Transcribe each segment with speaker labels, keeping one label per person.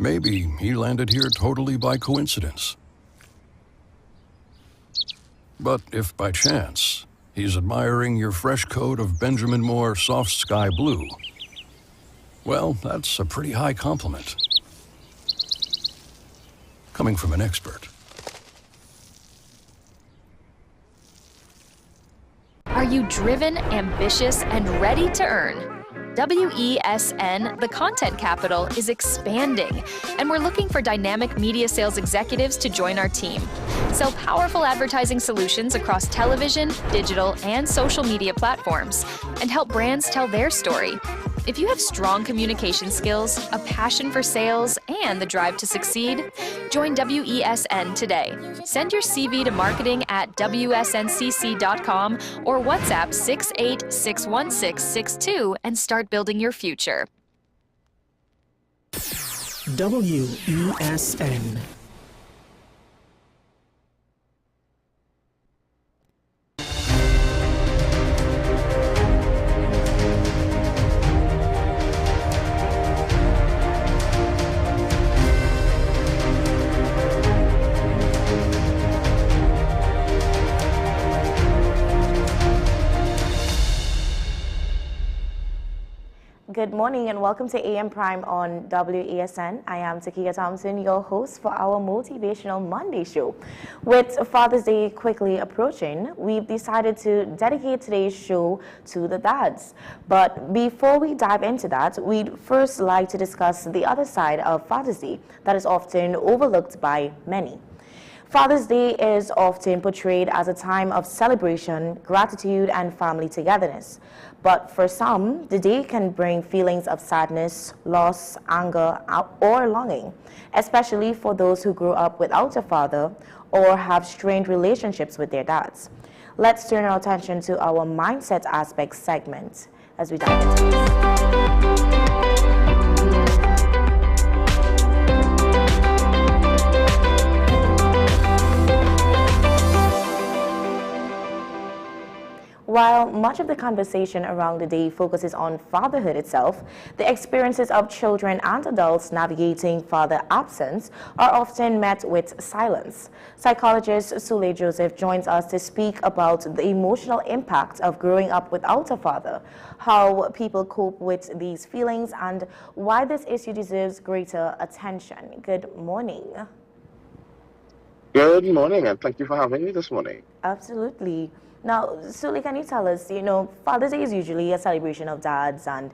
Speaker 1: Maybe he landed here totally by coincidence. But if by chance he's admiring your fresh coat of Benjamin Moore soft sky blue, well, that's a pretty high compliment. Coming from an expert.
Speaker 2: Are you driven, ambitious, and ready to earn? WESN, the content capital, is expanding, and we're looking for dynamic media sales executives to join our team. Sell powerful advertising solutions across television, digital, and social media platforms, and help brands tell their story. If you have strong communication skills, a passion for sales, and the drive to succeed, join WESN today. Send your CV to marketing@wsncc.com or WhatsApp 68-61662 and start building your future.
Speaker 3: WESN.
Speaker 4: Good morning and welcome to AM Prime on WESN. I am Takia Thompson, your host for our Motivational Monday show. With Father's Day quickly approaching, we've decided to dedicate today's show to the dads. But before we dive into that, we'd first like to discuss the other side of Father's Day that is often overlooked by many. Father's Day is often portrayed as a time of celebration, gratitude, and family togetherness. But for some, the day can bring feelings of sadness, loss, anger, or longing, especially for those who grew up without a father or have strained relationships with their dads. Let's turn our attention to our mindset aspect segment as we dive into this. While much of the conversation around the day focuses on fatherhood itself, the experiences of children and adults navigating father absence are often met with silence. Psychologist Sule Joseph joins us to speak about the emotional impact of growing up without a father, how people cope with these feelings, and why this issue deserves greater attention. Good morning.
Speaker 5: Good morning, and thank you for having me this morning.
Speaker 4: Absolutely. Now, Suli, can you tell us, Father's Day is usually a celebration of dads and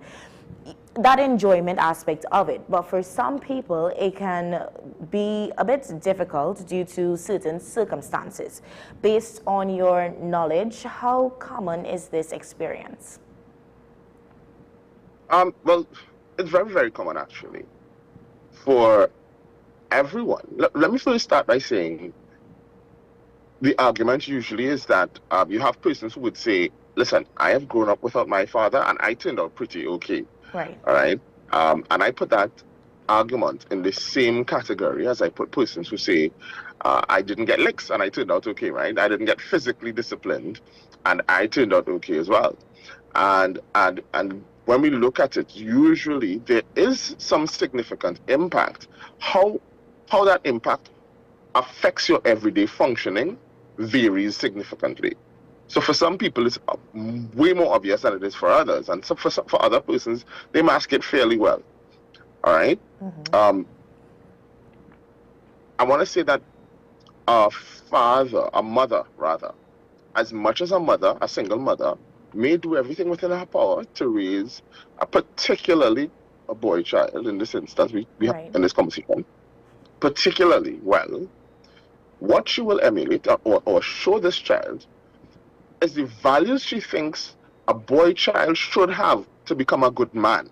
Speaker 4: that enjoyment aspect of it. But for some people, it can be a bit difficult due to certain circumstances. Based on your knowledge, how common is this experience?
Speaker 5: Well, it's very, very common, actually, for everyone. Let me first start by saying the argument usually is that you have persons who would say, listen, I have grown up without my father and I turned out pretty okay.
Speaker 4: Right.
Speaker 5: All right. And I put that argument in the same category as I put persons who say, I didn't get licks and I turned out okay, right? I didn't get physically disciplined and I turned out okay as well. And when we look at it, usually there is some significant impact. How that impact affects your everyday functioning varies significantly. So for some people, it's way more obvious than it is for others. And so for other persons, they mask it fairly well. All right? Mm-hmm. I want to say that a mother, as much as a single mother, may do everything within her power to raise particularly a boy child, in this instance, we
Speaker 4: right.
Speaker 5: have in this conversation, particularly well. What she will emulate or show this child is the values she thinks a boy child should have to become a good man.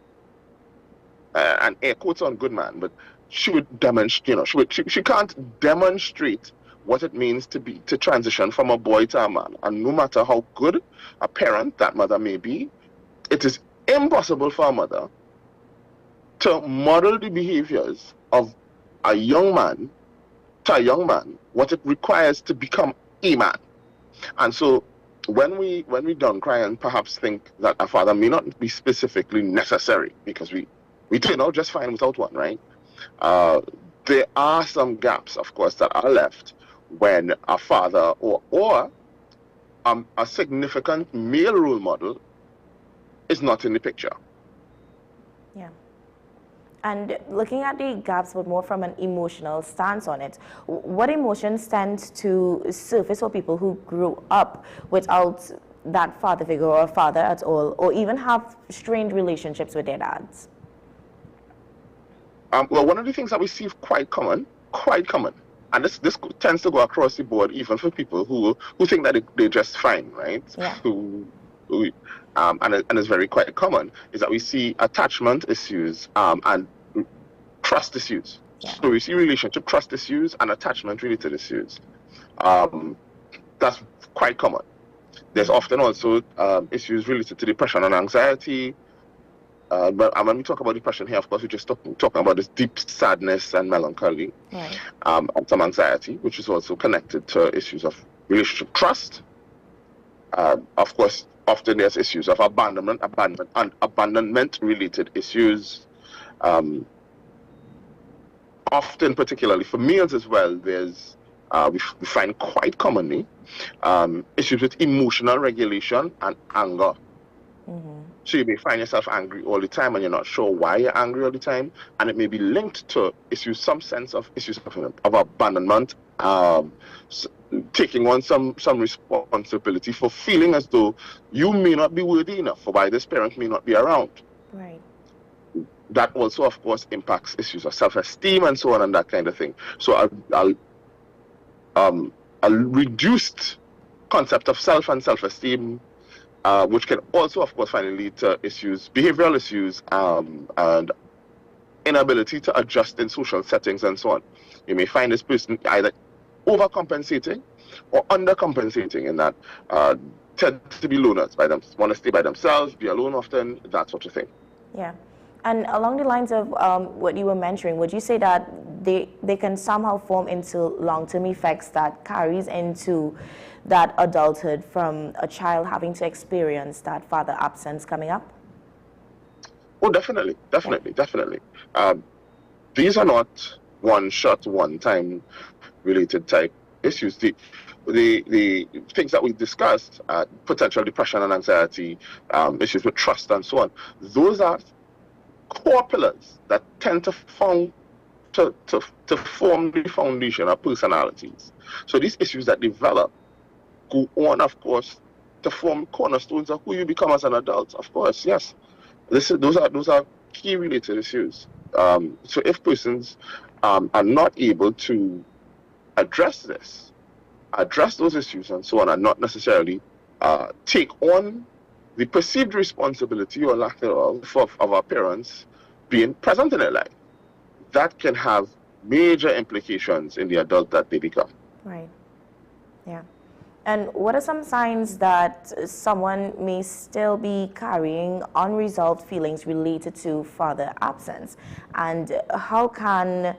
Speaker 5: And air quotes on good man, but she would demonstrate, she can't demonstrate what it means to transition from a boy to a man. And no matter how good a parent that mother may be, it is impossible for a mother to model the behaviors of a young man to a young man, what it requires to become a man. And so when we don't cry and perhaps think that a father may not be specifically necessary, because we turn out just fine without one, right? There are some gaps, of course, that are left when a father or a significant male role model is not in the picture.
Speaker 4: Yeah. And looking at the gaps, but more from an emotional stance on it, what emotions tend to surface for people who grew up without that father figure or a father at all, or even have strained relationships with their dads?
Speaker 5: Well, one of the things that we see quite common, and this tends to go across the board, even for people who think that they're just fine, right?
Speaker 4: Yeah.
Speaker 5: And it's very quite common, is that we see attachment issues and trust issues.
Speaker 4: Yeah.
Speaker 5: So we see relationship trust issues and attachment related issues. That's quite common. There's often also issues related to depression and anxiety. But when we talk about depression here, of course, we're just talking about this deep sadness and melancholy,
Speaker 4: Right.
Speaker 5: And some anxiety, which is also connected to issues of relationship trust. Of course, often there's issues of abandonment-related issues. Often, particularly for males as well, there's we find quite commonly issues with emotional regulation and anger.
Speaker 4: Mm-hmm.
Speaker 5: So you may find yourself angry all the time and you're not sure why you're angry all the time, and it may be linked to issues, some sense of issues of abandonment, taking on some responsibility for feeling as though you may not be worthy enough, or why this parent may not be around.
Speaker 4: Right.
Speaker 5: That also, of course, impacts issues of self-esteem and so on and that kind of thing. So a reduced concept of self and self-esteem, which can also, of course, finally lead to issues, behavioral issues, and inability to adjust in social settings and so on. You may find this person either overcompensating or undercompensating in that tend to be loners, want to stay by themselves, be alone often, that sort of thing.
Speaker 4: Yeah. And along the lines of what you were mentioning, would you say that they can somehow form into long-term effects that carries into that adulthood from a child having to experience that father absence coming up?
Speaker 5: Oh, definitely. These are not one-shot, one-time related type issues. The things that we discussed, potential depression and anxiety, issues with trust and so on, those are core pillars that tend to form the foundation of personalities. So these issues that develop go on, of course, to form cornerstones of who you become as an adult. Of course, yes. Those are key related issues. So if persons are not able to address those issues and so on, and not necessarily take on the perceived responsibility or lack thereof of our parents being present in their life, that can have major implications in the adult that they become.
Speaker 4: Right. Yeah. And what are some signs that someone may still be carrying unresolved feelings related to father absence? And how can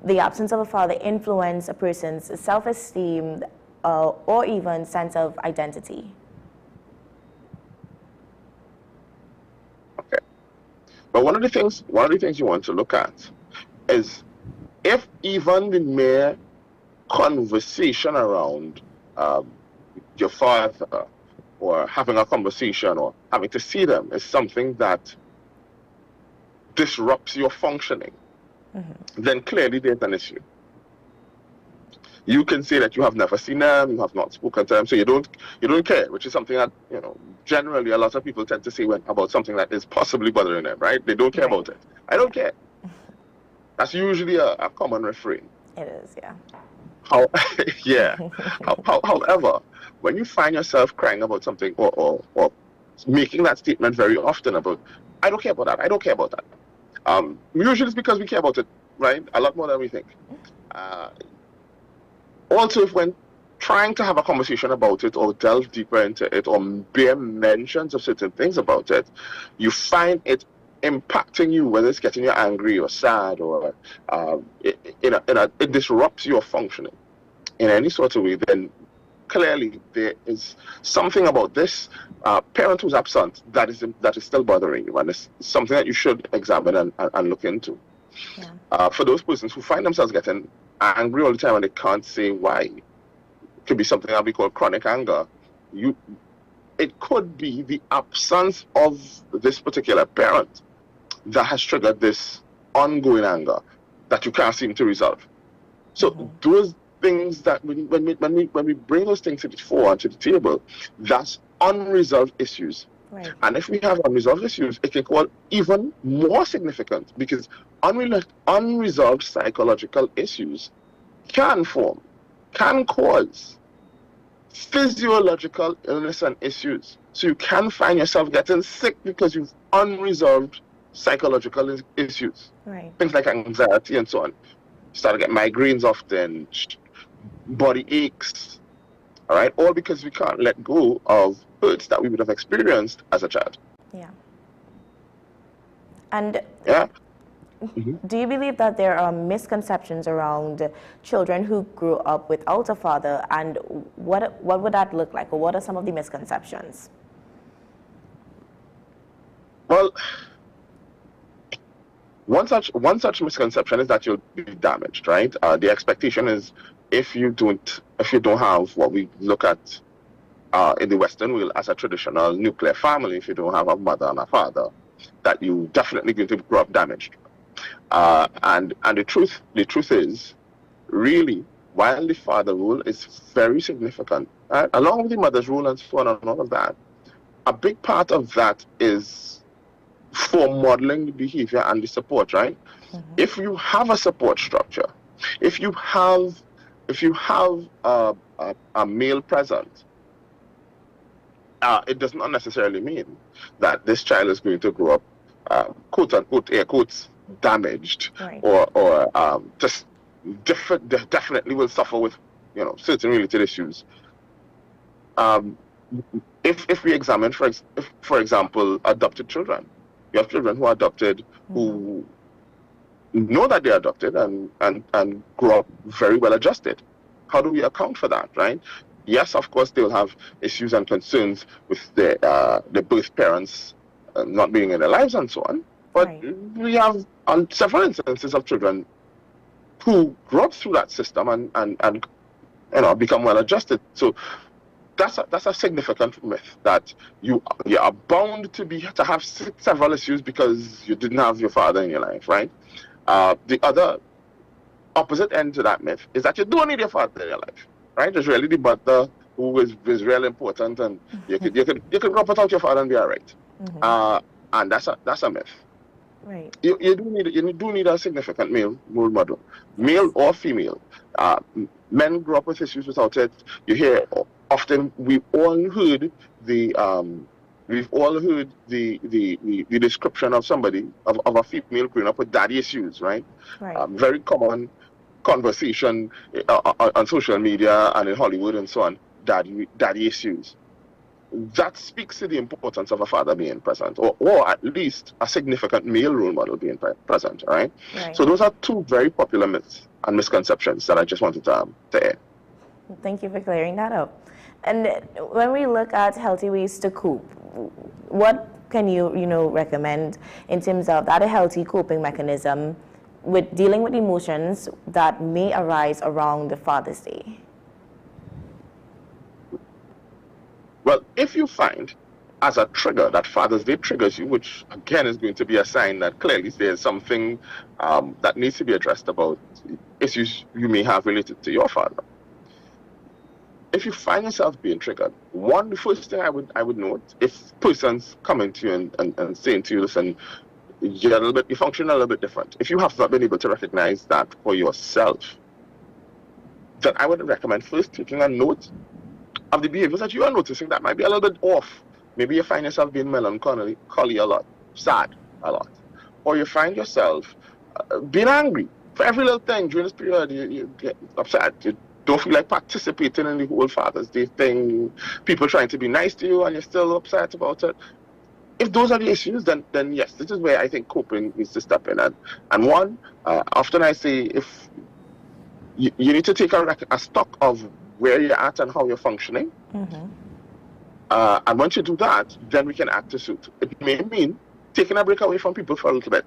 Speaker 4: the absence of a father influence a person's self-esteem or even sense of identity?
Speaker 5: Okay. But one of the things you want to look at is if even the mere conversation around your father, or having a conversation, or having to see them, is something that disrupts your functioning, then clearly there's an issue. You can say that you have never seen them, you have not spoken to them, so you don't care, which is something that, generally a lot of people tend to say about something that is possibly bothering them, right? They don't care about it. I don't care. That's usually a common refrain.
Speaker 4: It is, yeah.
Speaker 5: However, when you find yourself crying about something or making that statement very often about, I don't care about that, usually it's because we care about it, right? A lot more than we think. Also, if when trying to have a conversation about it or delve deeper into it or bear mentions of certain things about it, you find it impacting you, whether it's getting you angry or sad, or it disrupts your functioning in any sort of way, then clearly there is something about this parent who's absent that is still bothering you, and it's something that you should examine and look into. For those persons who find themselves getting angry all the time and they can't say why, it could be something that we call chronic anger. It could be the absence of this particular parent that has triggered this ongoing anger that you can't seem to resolve. So those things that when we bring those things to the fore and to the table, that's unresolved issues.
Speaker 4: Right.
Speaker 5: And if we have unresolved issues, it can call even more significant, because unresolved psychological issues can cause physiological illness and issues. So you can find yourself getting sick because you've unresolved psychological issues.
Speaker 4: Right.
Speaker 5: Things like anxiety and so on. You start to get migraines often, body aches, all right? All because we can't let go of hurts that we would have experienced as a child.
Speaker 4: Yeah. And
Speaker 5: Yeah.
Speaker 4: do you believe that there are misconceptions around children who grew up without a father, and what would that look like, or what are some of the misconceptions?
Speaker 5: Well, one such misconception is that you'll be damaged, right? The expectation is if you don't have what we look at in the Western world as a traditional nuclear family, if you don't have a mother and a father, that you definitely going to grow up damaged. And the truth is, really, while the father role is very significant, right, along with the mother's role and so on and all of that, a big part of that is for modeling the behavior and the support, right? If you have a support structure, if you have a male present, it does not necessarily mean that this child is going to grow up, quote unquote, air quotes, damaged,
Speaker 4: right,
Speaker 5: or just definitely will suffer with certain related issues. If we examine, for example, adopted children, you have children who are adopted who know that they're adopted and grow up very well adjusted. How do we account for that, right? Yes, of course, they'll have issues and concerns with the birth parents not being in their lives and so on. But
Speaker 4: right,
Speaker 5: we have several instances of children who grow up through that system and become well adjusted. So that's a significant myth, that you are bound to have several issues because you didn't have your father in your life, right? The other opposite end to that myth is that you don't need your father in your life, right? It's really the mother who is really important, and you could grow up without your father and be all right. And that's a myth.
Speaker 4: right.
Speaker 5: You do need a significant male role model, male or female. Men grow up with issues without it. You hear often, we've all heard the description of somebody, of a female growing up with daddy issues, right?
Speaker 4: Right.
Speaker 5: Very common conversation on social media and in Hollywood and so on. Daddy issues. That speaks to the importance of a father being present, or at least a significant male role model being present, right?
Speaker 4: Right.
Speaker 5: So those are two very popular myths and misconceptions that I just wanted to add.
Speaker 4: Thank you for clearing that up. And when we look at healthy ways to cope, what can you recommend in terms of that a healthy coping mechanism with dealing with emotions that may arise around the Father's Day?
Speaker 5: Well, if you find as a trigger that Father's Day triggers you, which again is going to be a sign that clearly there's something that needs to be addressed about issues you may have related to your father. If you find yourself being triggered, the first thing I would note, if persons coming to you and saying to you, listen, you function a little bit different. If you have not been able to recognize that for yourself, then I would recommend first taking a note of the behaviors that you are noticing that might be a little bit off. Maybe you find yourself being melancholy a lot, sad a lot, or you find yourself being angry for every little thing during this period. You get upset. You don't feel like participating in the whole Father's Day thing. People trying to be nice to you and you're still upset about it. If those are the issues, then yes, this is where I think coping needs to step in. And one, often I say, if you need to take a stock of where you're at and how you're functioning. And once you do that, then we can act to suit. It may mean taking a break away from people for a little bit.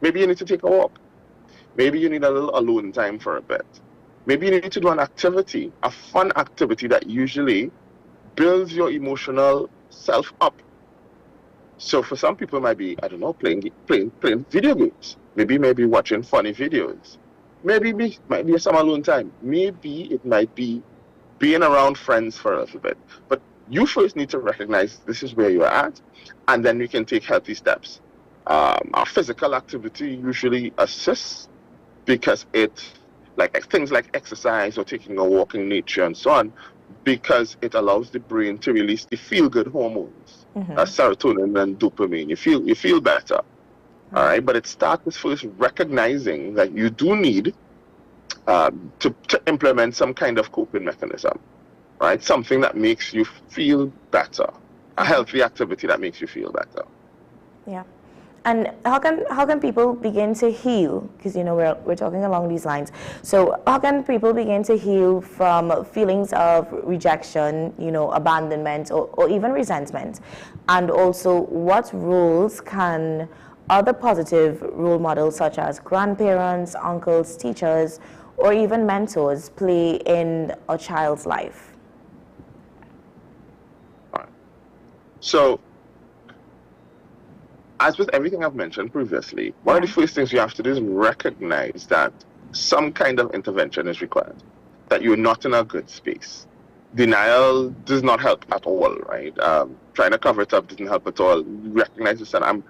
Speaker 5: Maybe you need to take a walk. Maybe you need a little alone time for a bit. Maybe you need to do an activity, a fun activity that usually builds your emotional self up. So for some people, it might be, I don't know, playing video games. Maybe watching funny videos. Maybe it might be some alone time. Maybe it might be being around friends for a little bit. But you first need to recognize this is where you're at, and then you can take healthy steps. Our physical activity usually assists because things like exercise or taking a walk in nature and so on, because it allows the brain to release the feel-good hormones, serotonin and dopamine. You feel better, all right? But it starts with first recognizing that you do need to implement some kind of coping mechanism, right? Something that makes you feel better, a healthy activity that makes you feel better.
Speaker 4: Yeah. And how can people begin to heal? Because we're talking along these lines. So how can people begin to heal from feelings of rejection, abandonment, or even resentment? And also, what roles can other positive role models such as grandparents, uncles, teachers, or even mentors play in a child's life?
Speaker 5: All right. So, as with everything I've mentioned previously, one of the first things you have to do is recognize that some kind of intervention is required, that you're not in a good space. Denial does not help at all, right? Trying to cover it up doesn't help at all. Recognize that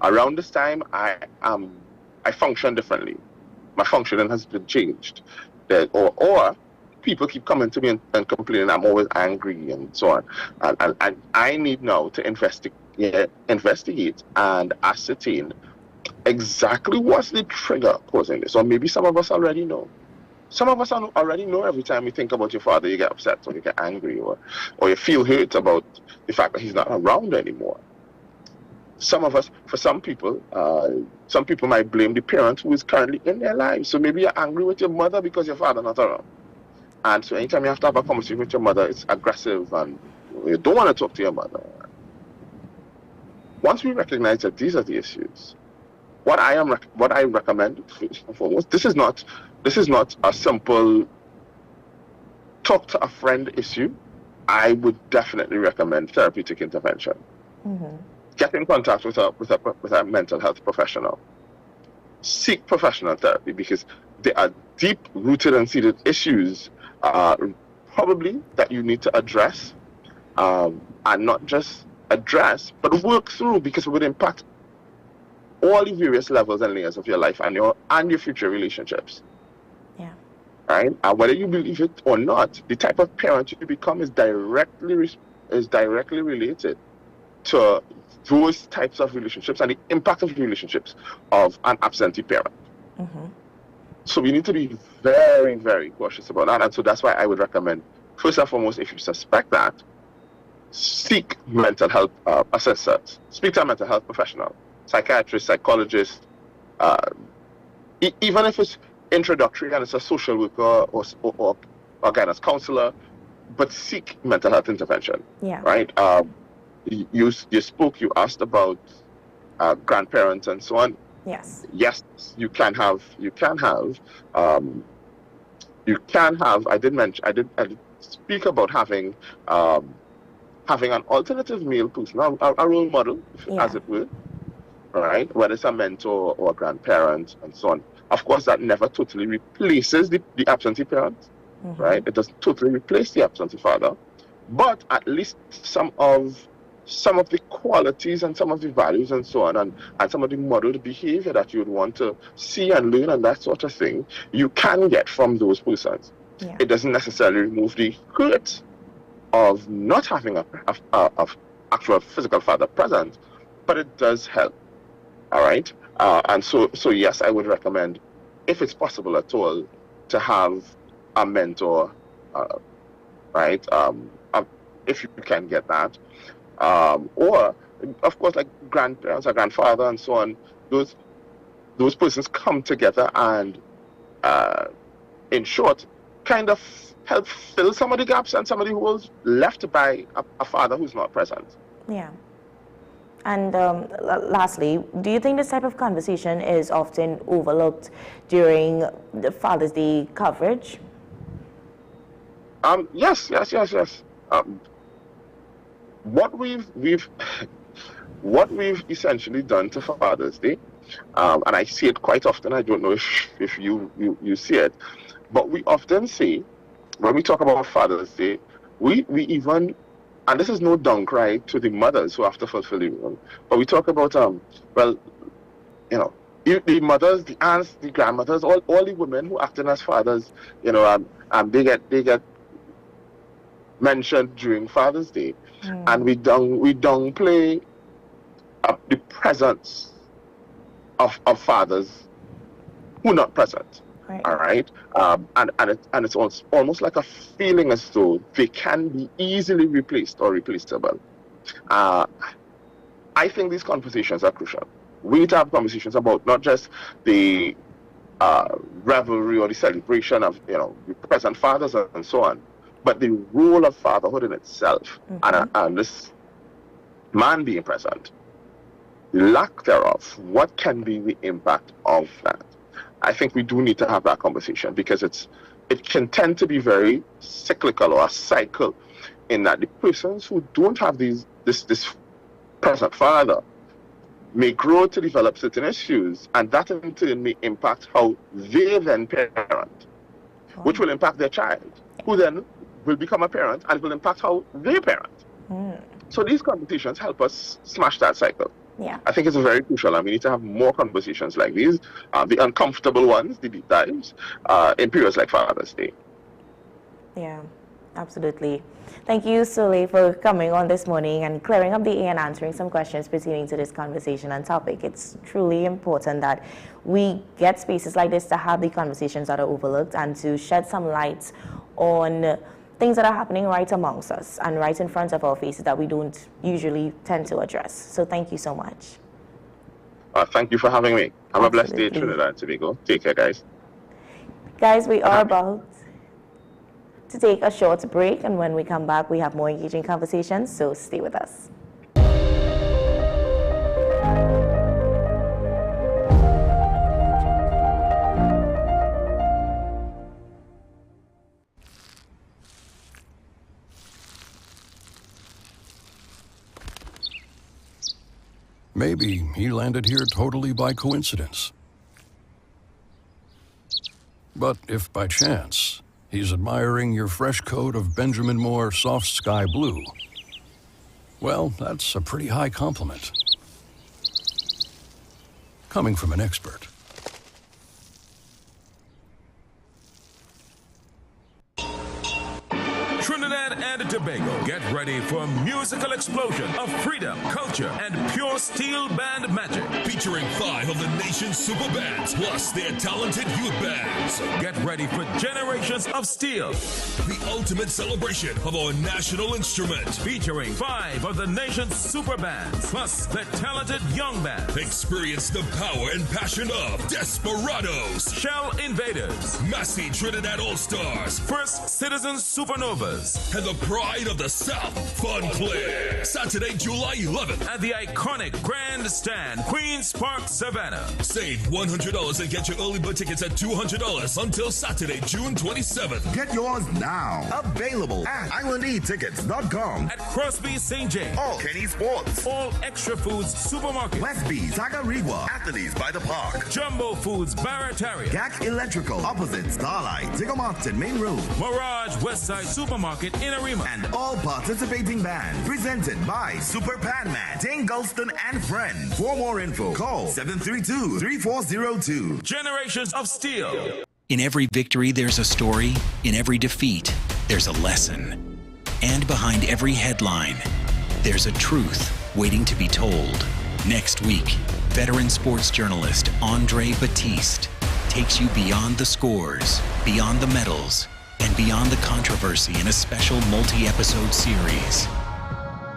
Speaker 5: around this time, I function differently. My functioning has been changed. Or people keep coming to me and complaining I'm always angry and so on. And I need now to investigate and ascertain exactly what's the trigger causing this. Or maybe some of us already know. Some of us already know every time you think about your father, you get upset or you get angry or you feel hurt about the fact that he's not around anymore. Some of us, for some people might blame the parent who is currently in their lives. So maybe you're angry with your mother because your father not around. And so anytime you have to have a conversation with your mother, it's aggressive and you don't want to talk to your mother. Once we recognize that these are the issues, what I recommend first and foremost, this is not a simple talk to a friend issue. I would definitely recommend therapeutic intervention. Get in contact with a mental health professional. Seek professional therapy because there are deep-rooted and seated issues probably that you need to address, and not just address, but work through, because it would impact all the various levels and layers of your life and your future relationships.
Speaker 4: Yeah.
Speaker 5: Right? And whether you believe it or not, the type of parent you become is directly related to those types of relationships and the impact of relationships of an absentee parent. So we need to be very, very cautious about that. And so that's why I would recommend, first and foremost, if you suspect that, seek mental health assessors. Speak to a mental health professional, psychiatrist, psychologist, even if it's introductory and it's a social worker or guidance counselor, but seek mental health intervention.
Speaker 4: Yeah.
Speaker 5: Right? You asked about grandparents and so on.
Speaker 4: Yes.
Speaker 5: Yes, you can have. I did speak about having an alternative male person, a role model, as it were, right? Whether it's a mentor or a grandparent and so on. Of course, that never totally replaces the absentee parent, right? It doesn't totally replace the absentee father, but at least some of the qualities and some of the values and so on, and some of the modeled behavior that you would want to see and learn and that sort of thing, you can get from those persons.
Speaker 4: Yeah.
Speaker 5: It doesn't necessarily remove the hurt of not having a actual physical father present, but it does help. All right, and so yes, I would recommend, if it's possible at all, to have a mentor, right? If you can get that. Or, of course, like grandparents or grandfather and so on, those persons come together and, in short, kind of help fill some of the gaps and somebody who was left by a father who's not present.
Speaker 4: Yeah. And lastly, do you think this type of conversation is often overlooked during the Father's Day coverage?
Speaker 5: Yes. What we've what we've essentially done to Father's Day, and I see it quite often. I don't know if you see it, but we often say when we talk about Father's Day, we even, and this is no down cry to the mothers who have to fulfill the role, but we talk about well, you know, the mothers, the aunts, the grandmothers, all the women who acting as fathers, you know, they get mentioned during Father's Day, and we downplay the presence of fathers who are not present.
Speaker 4: Right.
Speaker 5: All right, and it's almost like a feeling as though they can be easily replaced or replaceable. I think these conversations are crucial. We need to have conversations about not just the revelry or the celebration of, you know, the present fathers and so on, but the role of fatherhood in itself, and this man being present, lack thereof. What can be the impact of that? I think we do need to have that conversation, because it can tend to be very cyclical or a cycle, in that the persons who don't have this present father may grow to develop certain issues, and that in turn may impact how they then parent, which will impact their child, who then will become a parent, and it will impact how they parent. So these conversations help us smash that cycle.
Speaker 4: Yeah.
Speaker 5: I think it's very crucial, and we need to have more conversations like these, the uncomfortable ones, the deep dives, in periods like Father's Day.
Speaker 4: Yeah, absolutely. Thank you, Sule, for coming on this morning and clearing up the air and answering some questions pertaining to this conversation and topic. It's truly important that we get spaces like this to have the conversations that are overlooked and to shed some light on things that are happening right amongst us and right in front of our faces that we don't usually tend to address. So thank you so much.
Speaker 5: Thank you for having me. Have a blessed day, Trinidad and Tobago. Take care, guys.
Speaker 4: Guys, we are about to take a short break, and when we come back, we have more engaging conversations, so stay with us.
Speaker 1: Maybe he landed here totally by coincidence. But if by chance he's admiring your fresh coat of Benjamin Moore soft sky blue, well, that's a pretty high compliment. Coming from an expert.
Speaker 3: Trinidad and Tobago, get ready for a musical explosion of freedom, culture, and pure steel band magic.
Speaker 6: Featuring 5 of the nation's super bands, plus their talented youth bands.
Speaker 3: Get ready for generations of steel.
Speaker 6: The ultimate celebration of our national instrument.
Speaker 3: Featuring 5 of the nation's super bands, plus the talented young band.
Speaker 6: Experience the power and passion of Desperados,
Speaker 3: Shell Invaders,
Speaker 6: Massey Trinidad All-Stars,
Speaker 3: First Citizen Supernovas,
Speaker 6: and the pride of the South, Fun Clear. Saturday, July 11th.
Speaker 3: at the iconic Grandstand, Queen's Park, Savannah.
Speaker 6: Save $100 and get your early bird tickets at $200 until Saturday, June 27th.
Speaker 7: Get yours now. Available at ICNTT.com.
Speaker 3: At Crosby St. James,
Speaker 7: All Kenny Sports.
Speaker 3: All Extra Foods Supermarket,
Speaker 7: Westby, Tagarigua, Anthony's by the Park.
Speaker 3: Jumbo Foods Barataria,
Speaker 7: GAC Electrical, opposite Starlight, Tiggermarkton Main Road.
Speaker 3: Mirage Westside Supermarket in Arima.
Speaker 7: And all participating bands. Presented by Super Padman, Dane Gulston and Friends. For more info, call 732-3402.
Speaker 3: Generations of Steel.
Speaker 8: In every victory, there's a story. In every defeat, there's a lesson. And behind every headline, there's a truth waiting to be told. Next week, veteran sports journalist Andre Batiste takes you beyond the scores, beyond the medals, and beyond the controversy in a special multi-episode series.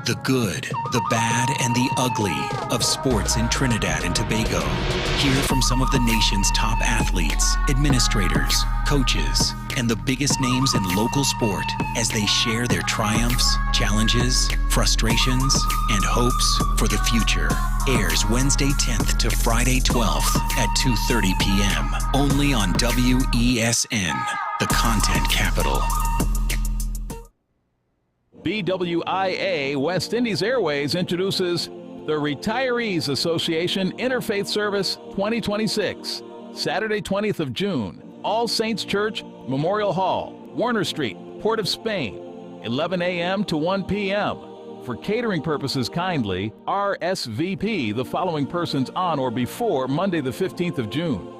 Speaker 8: The good, the bad, and the ugly of sports in Trinidad and Tobago. Hear from some of the nation's top athletes, administrators, coaches, and the biggest names in local sport as they share their triumphs, challenges, frustrations, and hopes for the future. Airs Wednesday 10th to Friday 12th at 2:30 p.m. Only on WESN, the content capital.
Speaker 9: BWIA West Indies Airways introduces the Retirees Association Interfaith Service 2026, Saturday 20th of June, All Saints Church, Memorial Hall, Warner Street, Port of Spain, 11 a.m. to 1 p.m. For catering purposes kindly, RSVP the following persons on or before Monday the 15th of June.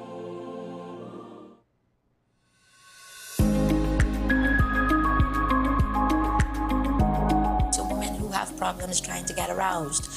Speaker 10: Problems trying to get aroused,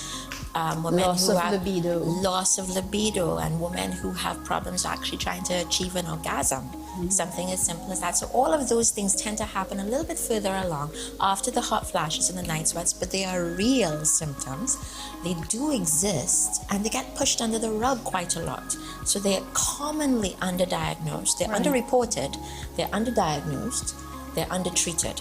Speaker 10: women
Speaker 11: loss
Speaker 10: who
Speaker 11: of
Speaker 10: have
Speaker 11: libido.
Speaker 10: Loss of libido, and women who have problems actually trying to achieve an orgasm. Something as simple as that. So all of those things tend to happen a little bit further along after the hot flashes and the night sweats, but they are real symptoms. They do exist, and they get pushed under the rug quite a lot. So they are commonly underdiagnosed. They're underreported, they're underdiagnosed, they're undertreated.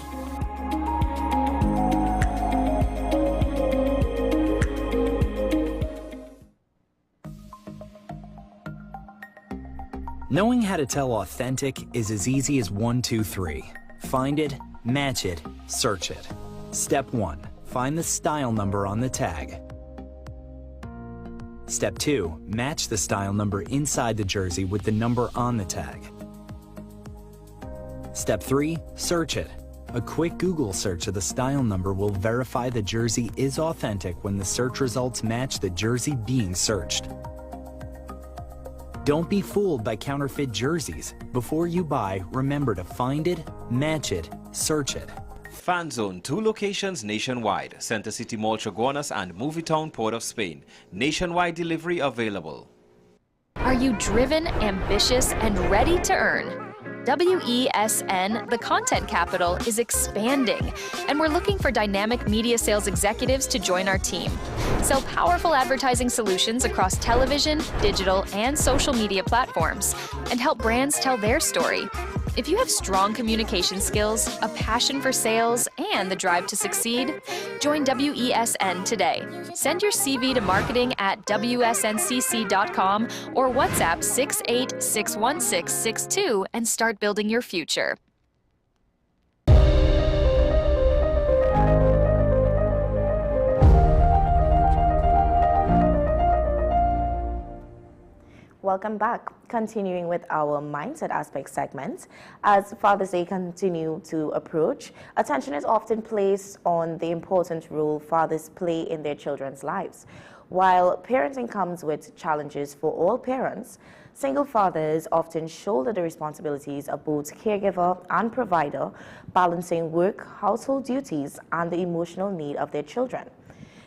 Speaker 12: Knowing how to tell authentic is as easy as 1, 2, 3. Find it, match it, search it. Step 1. Find the style number on the tag. Step 2. Match the style number inside the jersey with the number on the tag. Step 3. Search it. A quick Google search of the style number will verify the jersey is authentic when the search results match the jersey being searched. Don't be fooled by counterfeit jerseys. Before you buy, remember to find it, match it, search it.
Speaker 13: Fan Zone, 2 locations nationwide. Center City Mall, Chaguanas, and Movietown, Port of Spain. Nationwide delivery available.
Speaker 2: Are you driven, ambitious, and ready to earn? WESN, the content capital, is expanding, and we're looking for dynamic media sales executives to join our team. Sell powerful advertising solutions across television, digital, and social media platforms, and help brands tell their story. If you have strong communication skills, a passion for sales, and the drive to succeed, join WESN today. Send your CV to marketing@wsncc.com or WhatsApp 68-61662 and start building your future.
Speaker 4: Welcome back. Continuing with our mindset aspect segment, as Father's Day continue to approach, attention is often placed on the important role fathers play in their children's lives. While parenting comes with challenges for all parents, single fathers often shoulder the responsibilities of both caregiver and provider, balancing work, household duties, and the emotional need of their children.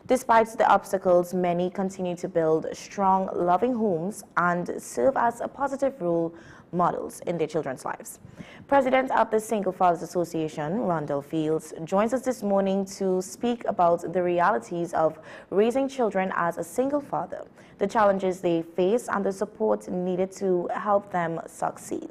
Speaker 4: Despite the obstacles, many continue to build strong, loving homes and serve as a positive role models in their children's lives. President of the Single Fathers Association, Randall Fields, joins us this morning to speak about the realities of raising children as a single father, the challenges they face, and the support needed to help them succeed.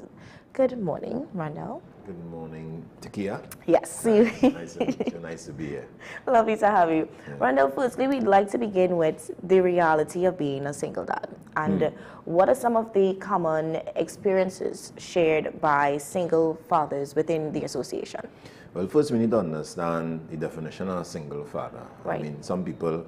Speaker 4: Good morning, Randall.
Speaker 14: Good morning, Takia.
Speaker 4: Yes.
Speaker 14: Nice to meet you. Nice to be here.
Speaker 4: Lovely to have you. Yeah. Randall, firstly, we'd like to begin with the reality of being a single dad. And what are some of the common experiences shared by single fathers within the association?
Speaker 14: Well, first we need to understand the definition of a single father.
Speaker 4: Right.
Speaker 14: I mean, some people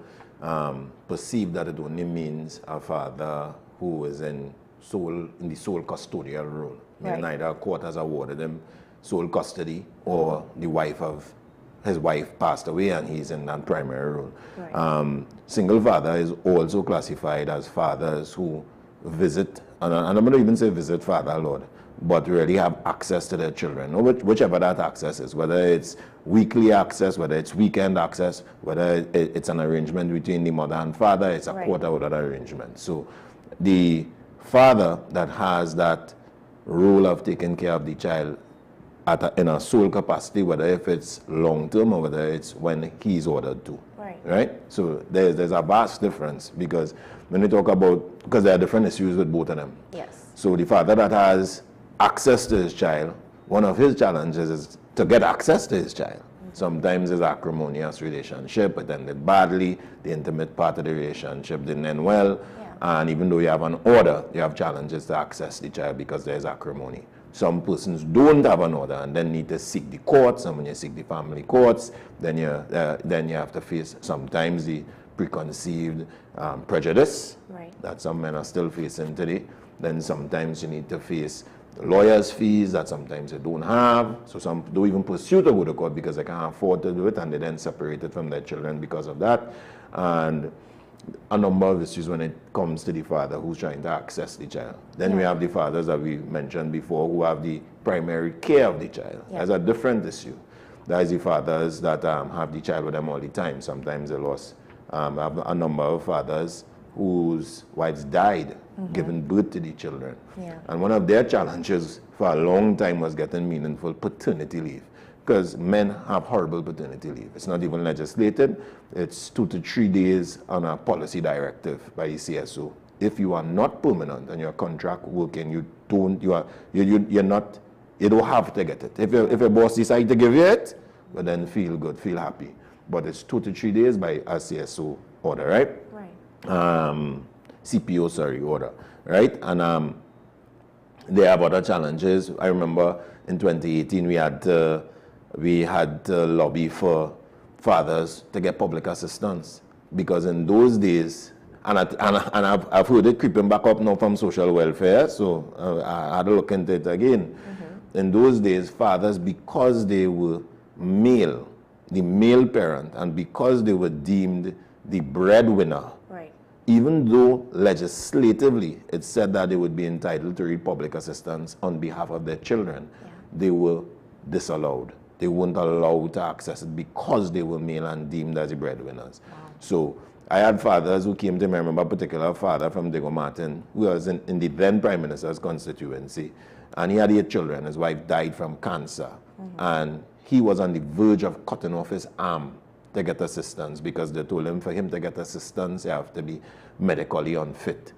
Speaker 14: perceive that it only means a father who is in the sole custodial role. Meaning either a court has awarded him sole custody or his wife passed away and he's in that primary role. Right. Single father is also classified as fathers who visit, and I'm going to even say visit father, Lord, but really have access to their children, whichever that access is, whether it's weekly access, whether it's weekend access, whether it's an arrangement between the mother and father, it's a court-ordered arrangement. So the father that has that role of taking care of the child in a sole capacity, whether if it's long-term or whether it's when he's ordered to.
Speaker 4: Right.
Speaker 14: Right? So there's a vast difference, because when we talk about, because there are different issues with both of them.
Speaker 4: Yes.
Speaker 14: So the father that has access to his child, one of his challenges is to get access to his child. Sometimes it's acrimonious relationship, it ended badly, the intimate part of the relationship didn't end well, and even though you have an order, you have challenges to access the child because there's acrimony. Some persons don't have an order and then need to seek the courts, and when you seek the family courts, then you have to face sometimes the preconceived prejudice that some men are still facing today. Then sometimes you need to face lawyers' fees that sometimes they don't have. So some don't even pursue to go to court because they can't afford to do it, and they then separated from their children because of that. And a number of issues when it comes to the father who's trying to access the child. Then we have the fathers that we mentioned before who have the primary care of the child. That's a different issue. That is the fathers that have the child with them all the time. Sometimes they lost. I have a number of fathers whose wives died giving birth to the children. And one of their challenges for a long time was getting meaningful paternity leave, because men have horrible paternity leave. It's not even legislated. It's 2 to 3 days on a policy directive by the CSO. If you are not permanent and your contract working, you don't have to get it. If your boss decides to give you it, well, then feel good, feel happy. But it's 2 to 3 days by a CSO order, right? CPO, sorry, order, right? And they have other challenges. I remember in 2018 we had to lobby for fathers to get public assistance, because in those days, and I've heard it creeping back up now from social welfare, so I had to look into it again. In those days, fathers, because they were male, the male parent, and because they were deemed the breadwinner, even though legislatively it said that they would be entitled to public assistance on behalf of their children, they were disallowed. They weren't allowed to access it because they were male and deemed as the breadwinners. So I had fathers who came to me. I remember a particular father from Diego Martin who was in the then Prime Minister's constituency, and he had 8 children. His wife died from cancer, and he was on the verge of cutting off his arm to get assistance, because they told him for him to get assistance, you have to be medically unfit.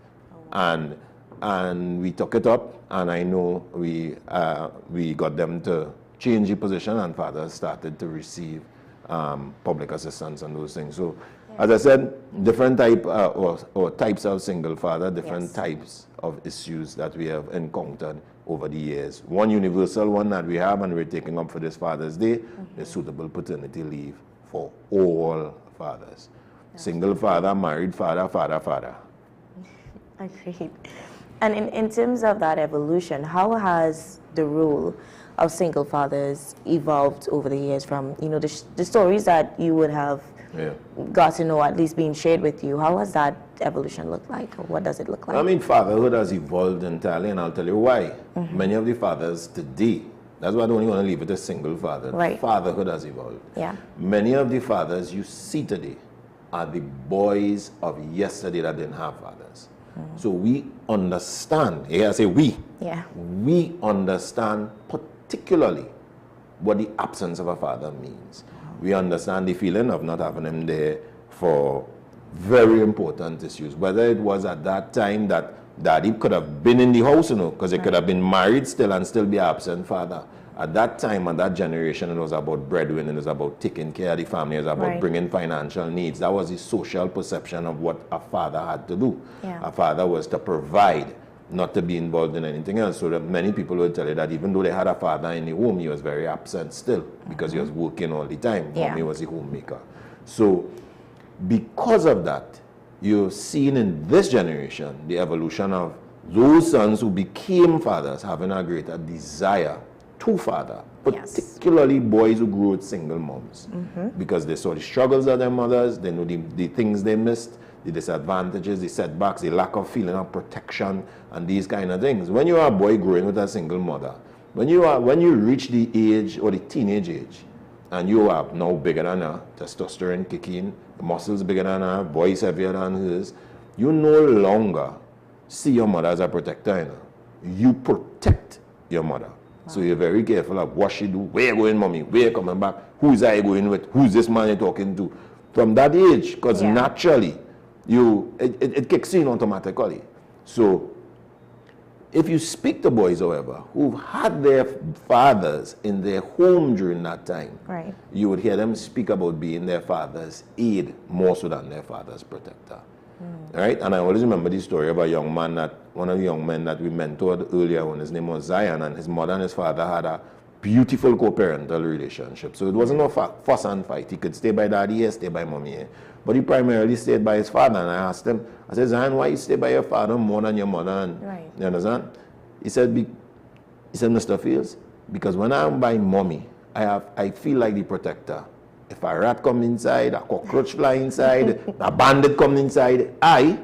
Speaker 14: And we took it up, and I know we got them to change the position, and fathers started to receive public assistance and those things. So, as I said, different type or types of single father, different types of issues that we have encountered over the years. One universal one that we have, and we're taking up for this Father's Day, is suitable paternity leave for all fathers. Single father, married father, father.
Speaker 4: Agreed. And in terms of that evolution, how has the role of single fathers evolved over the years from, you know, the stories that you would have got to know, at least being shared with you? How has that evolution looked like, or what does it look like?
Speaker 14: I mean, fatherhood has evolved entirely, and I'll tell you why. Many of the fathers today, that's why I don't even want to leave it as single father. Fatherhood has evolved. Many of the fathers you see today are the boys of yesterday that didn't have fathers. So we understand, I say we understand particularly what the absence of a father means. We understand the feeling of not having him there for very important issues. Whether it was at that time that daddy could have been in the house, you know, because he could have been married still and still be absent father. At that time, and that generation, it was about breadwinning, it was about taking care of the family, it was about bringing financial needs. That was the social perception of what a father had to do. A father was to provide, not to be involved in anything else. So that many people will tell you that even though they had a father in the home, he was very absent still, because he was working all the time. Mommy was the homemaker. So because of that, you've seen in this generation the evolution of those sons who became fathers having a greater desire to father, particularly boys who grew with single moms, because they saw the struggles of their mothers, they know the things they missed, the disadvantages, the setbacks, the lack of feeling of protection, and these kind of things. When you are a boy growing with a single mother, when you reach the age or the teenage age, and you are now bigger than her, testosterone kicking, muscles bigger than her, voice heavier than hers, you no longer see your mother as a protector. You know? You protect your mother. So you're very careful of what she do, where you going, mommy, where you coming back, who's I going with, who's this man you're talking to. from that age, because naturally, it kicks in automatically. So, if you speak to boys, however, who've had their fathers in their home during that time, you would hear them speak about being their father's aid more so than their father's protector. Right? And I always remember the story of a young man one of the young men that we mentored earlier on, his name was Zion, and his mother and his father had a beautiful co-parental relationship. So it wasn't no fuss and fight. He could stay by daddy here, stay by mommy here. But he primarily stayed by his father. And I asked him, I said, Zion, why you stay by your father more than your mother? And, you understand? He said, Mr. Fields, because when I'm by mommy, I feel like the protector. If a rat come inside, a cockroach fly inside, a bandit come inside, I,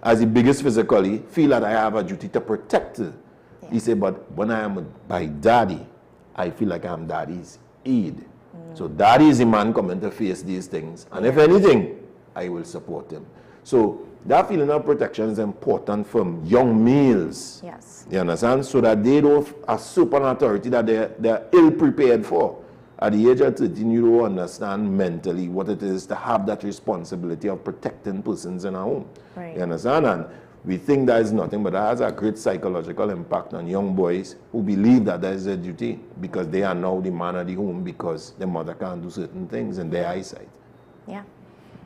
Speaker 14: as the biggest physically, feel that I have a duty to protect her. He said, but when I am by daddy, I feel like I'm daddy's aid. So daddy is the man coming to face these things. And if anything, I will support him. So that feeling of protection is important for young males.
Speaker 4: Yes.
Speaker 14: You understand? So that they don't assume an authority that they're ill-prepared for. At the age of 13, you don't understand mentally what it is to have that responsibility of protecting persons in a home. You understand? And we think that is nothing, but that has a great psychological impact on young boys who believe that that is their duty because they are now the man of the home because their mother can't do certain things in their eyesight.
Speaker 4: Yeah,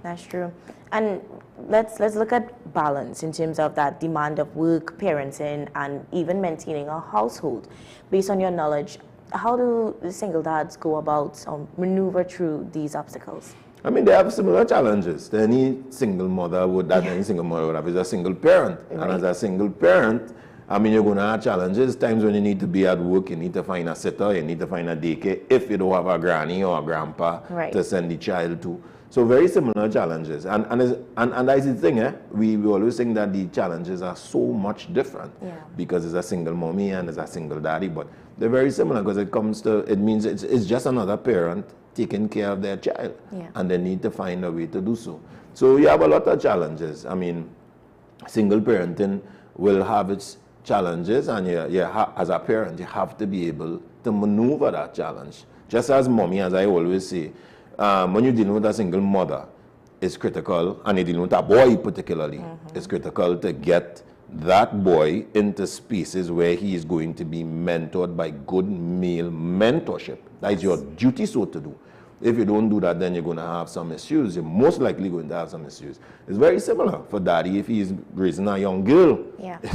Speaker 4: that's true. And let's look at balance in terms of that demand of work, parenting, and even maintaining a household. Based on your knowledge, how do single dads go about maneuver through these obstacles?
Speaker 14: I mean, they have similar challenges to any single mother would any single mother would have. Is a single parent. And as a single parent, I mean, you're going to have challenges, times when you need to be at work, you need to find a sitter, you need to find a daycare, if you don't have a granny or a grandpa to send the child to. So very similar challenges. And that's the thing, we always think that the challenges are so much different because it's a single mommy and it's a single daddy, but they're very similar because it means it's just another parent taking care of their child, and they need to find a way to do so. So you have a lot of challenges. I mean, single parenting will have its challenges, and as a parent, you have to be able to maneuver that challenge. Just as mommy, as I always say, when you're dealing with a single mother, it's critical, and you're dealing with a boy particularly, it's critical to get that boy into spaces where he is going to be mentored by good male mentorship. That is your duty so to do. If you don't do that, then you're going to have some issues. You're most likely going to have some issues. It's very similar for daddy if he's raising a young girl.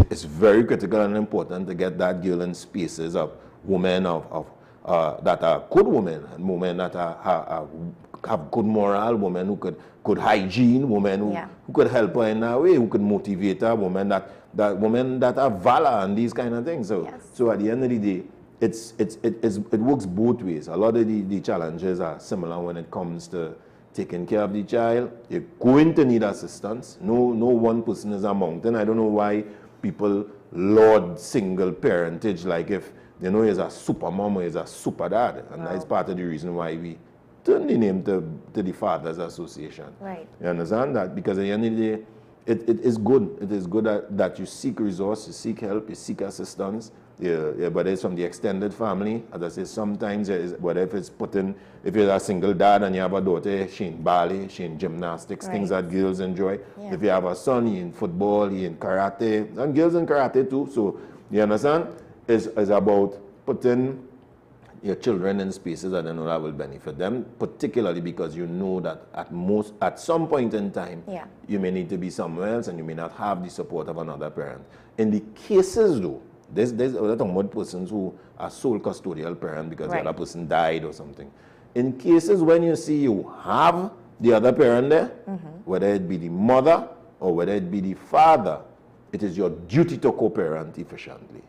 Speaker 14: It's very critical and important to get that girl in spaces of women that are good women, and women that have good moral, women who could hygiene, women who could help her in that way, who could motivate her, women that have valor and these kind of things. So at the end of the day, it works both ways. A lot of the challenges are similar when it comes to taking care of the child. You're going to need assistance. No one person is a mountain. I don't know why people laud single parentage like if they know he's a super mom or he's a super dad. And that's part of the reason why we turn the name to the Fathers Association. You understand that? Because at the end of the day, it is good. It is good that you seek resource, you seek help, you seek assistance. But it's from the extended family. As I say, sometimes, whether if you're a single dad and you have a daughter, she in ballet, she in gymnastics, things that girls enjoy. If you have a son, he in football, he in karate, and girls in karate too. So, you understand? It's about putting your children in spaces that they know that will benefit them, particularly because you know that at some point in time, you may need to be somewhere else and you may not have the support of another parent. In the cases though, there's other talking about persons who are sole custodial parent because the other person died or something. In cases when you see you have the other parent there, whether it be the mother or whether it be the father, it is your duty to co-parent efficiently.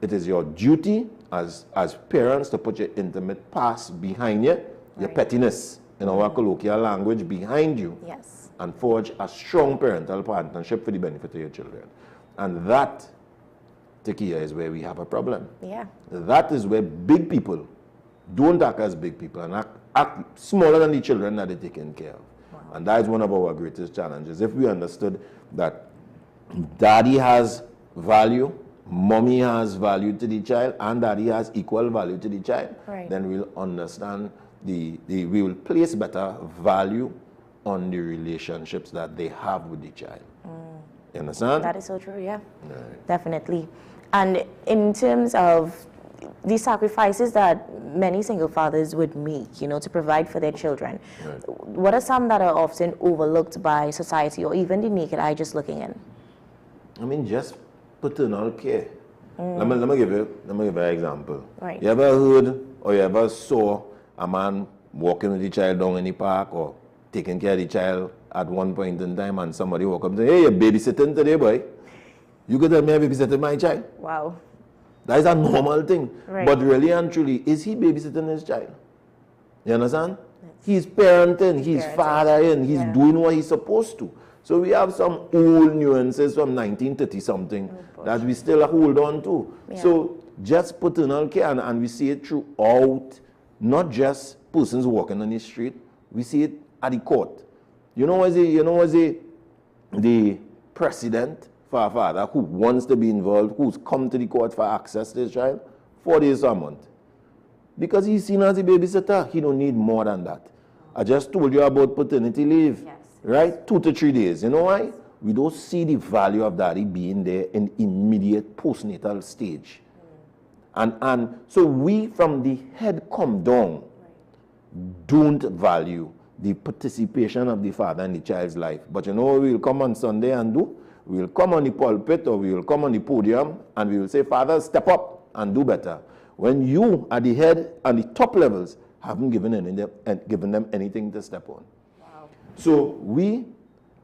Speaker 14: It is your duty as parents to put your intimate past behind you, your pettiness, in our colloquial language, behind you, and forge a strong parental partnership for the benefit of your children. And that, Takia, is where we have a problem. That is where big people don't act as big people and act smaller than the children that they're taking care of. And that is one of our greatest challenges. If we understood that daddy has value, mommy has value to the child, and daddy has equal value to the child, then we'll understand we will place better value on the relationships that they have with the child. You understand?
Speaker 4: That is so true, yeah.
Speaker 14: Right.
Speaker 4: Definitely. And in terms of the sacrifices that many single fathers would make, you know, to provide for their children, what are some that are often overlooked by society or even the naked eye just looking in?
Speaker 14: I mean, just paternal care. Let me give you an example.
Speaker 4: Right.
Speaker 14: You ever heard or you ever saw a man walking with the child down in the park or taking care of the child at one point in time and somebody walk up and say, hey, you're babysitting today, boy. You could tell me I'm babysitting my child.
Speaker 4: Wow.
Speaker 14: That is a normal thing.
Speaker 4: Right.
Speaker 14: But really and truly, is he babysitting his child? You understand? He's parenting, he's fathering, he's doing what he's supposed to. So we have some old nuances from 1930 something that we still hold on to.
Speaker 4: Yeah.
Speaker 14: So just paternal care, and we see it throughout, not just persons walking on the street, we see it at the court. You know, the president for a father who wants to be involved, who's come to the court for access to his child, 4 days a month. Because he's seen as a babysitter, he don't need more than that. I just told you about paternity leave, right? 2 to 3 days. You know why? We don't see the value of daddy being there in immediate postnatal stage. And so we from the head come down don't value the participation of the father in the child's life. But you know what we'll come on Sunday and do? We'll come on the pulpit or we'll come on the podium and we will say, Father, step up and do better. When you at the head and the top levels haven't given them anything to step on.
Speaker 4: Wow.
Speaker 14: So we,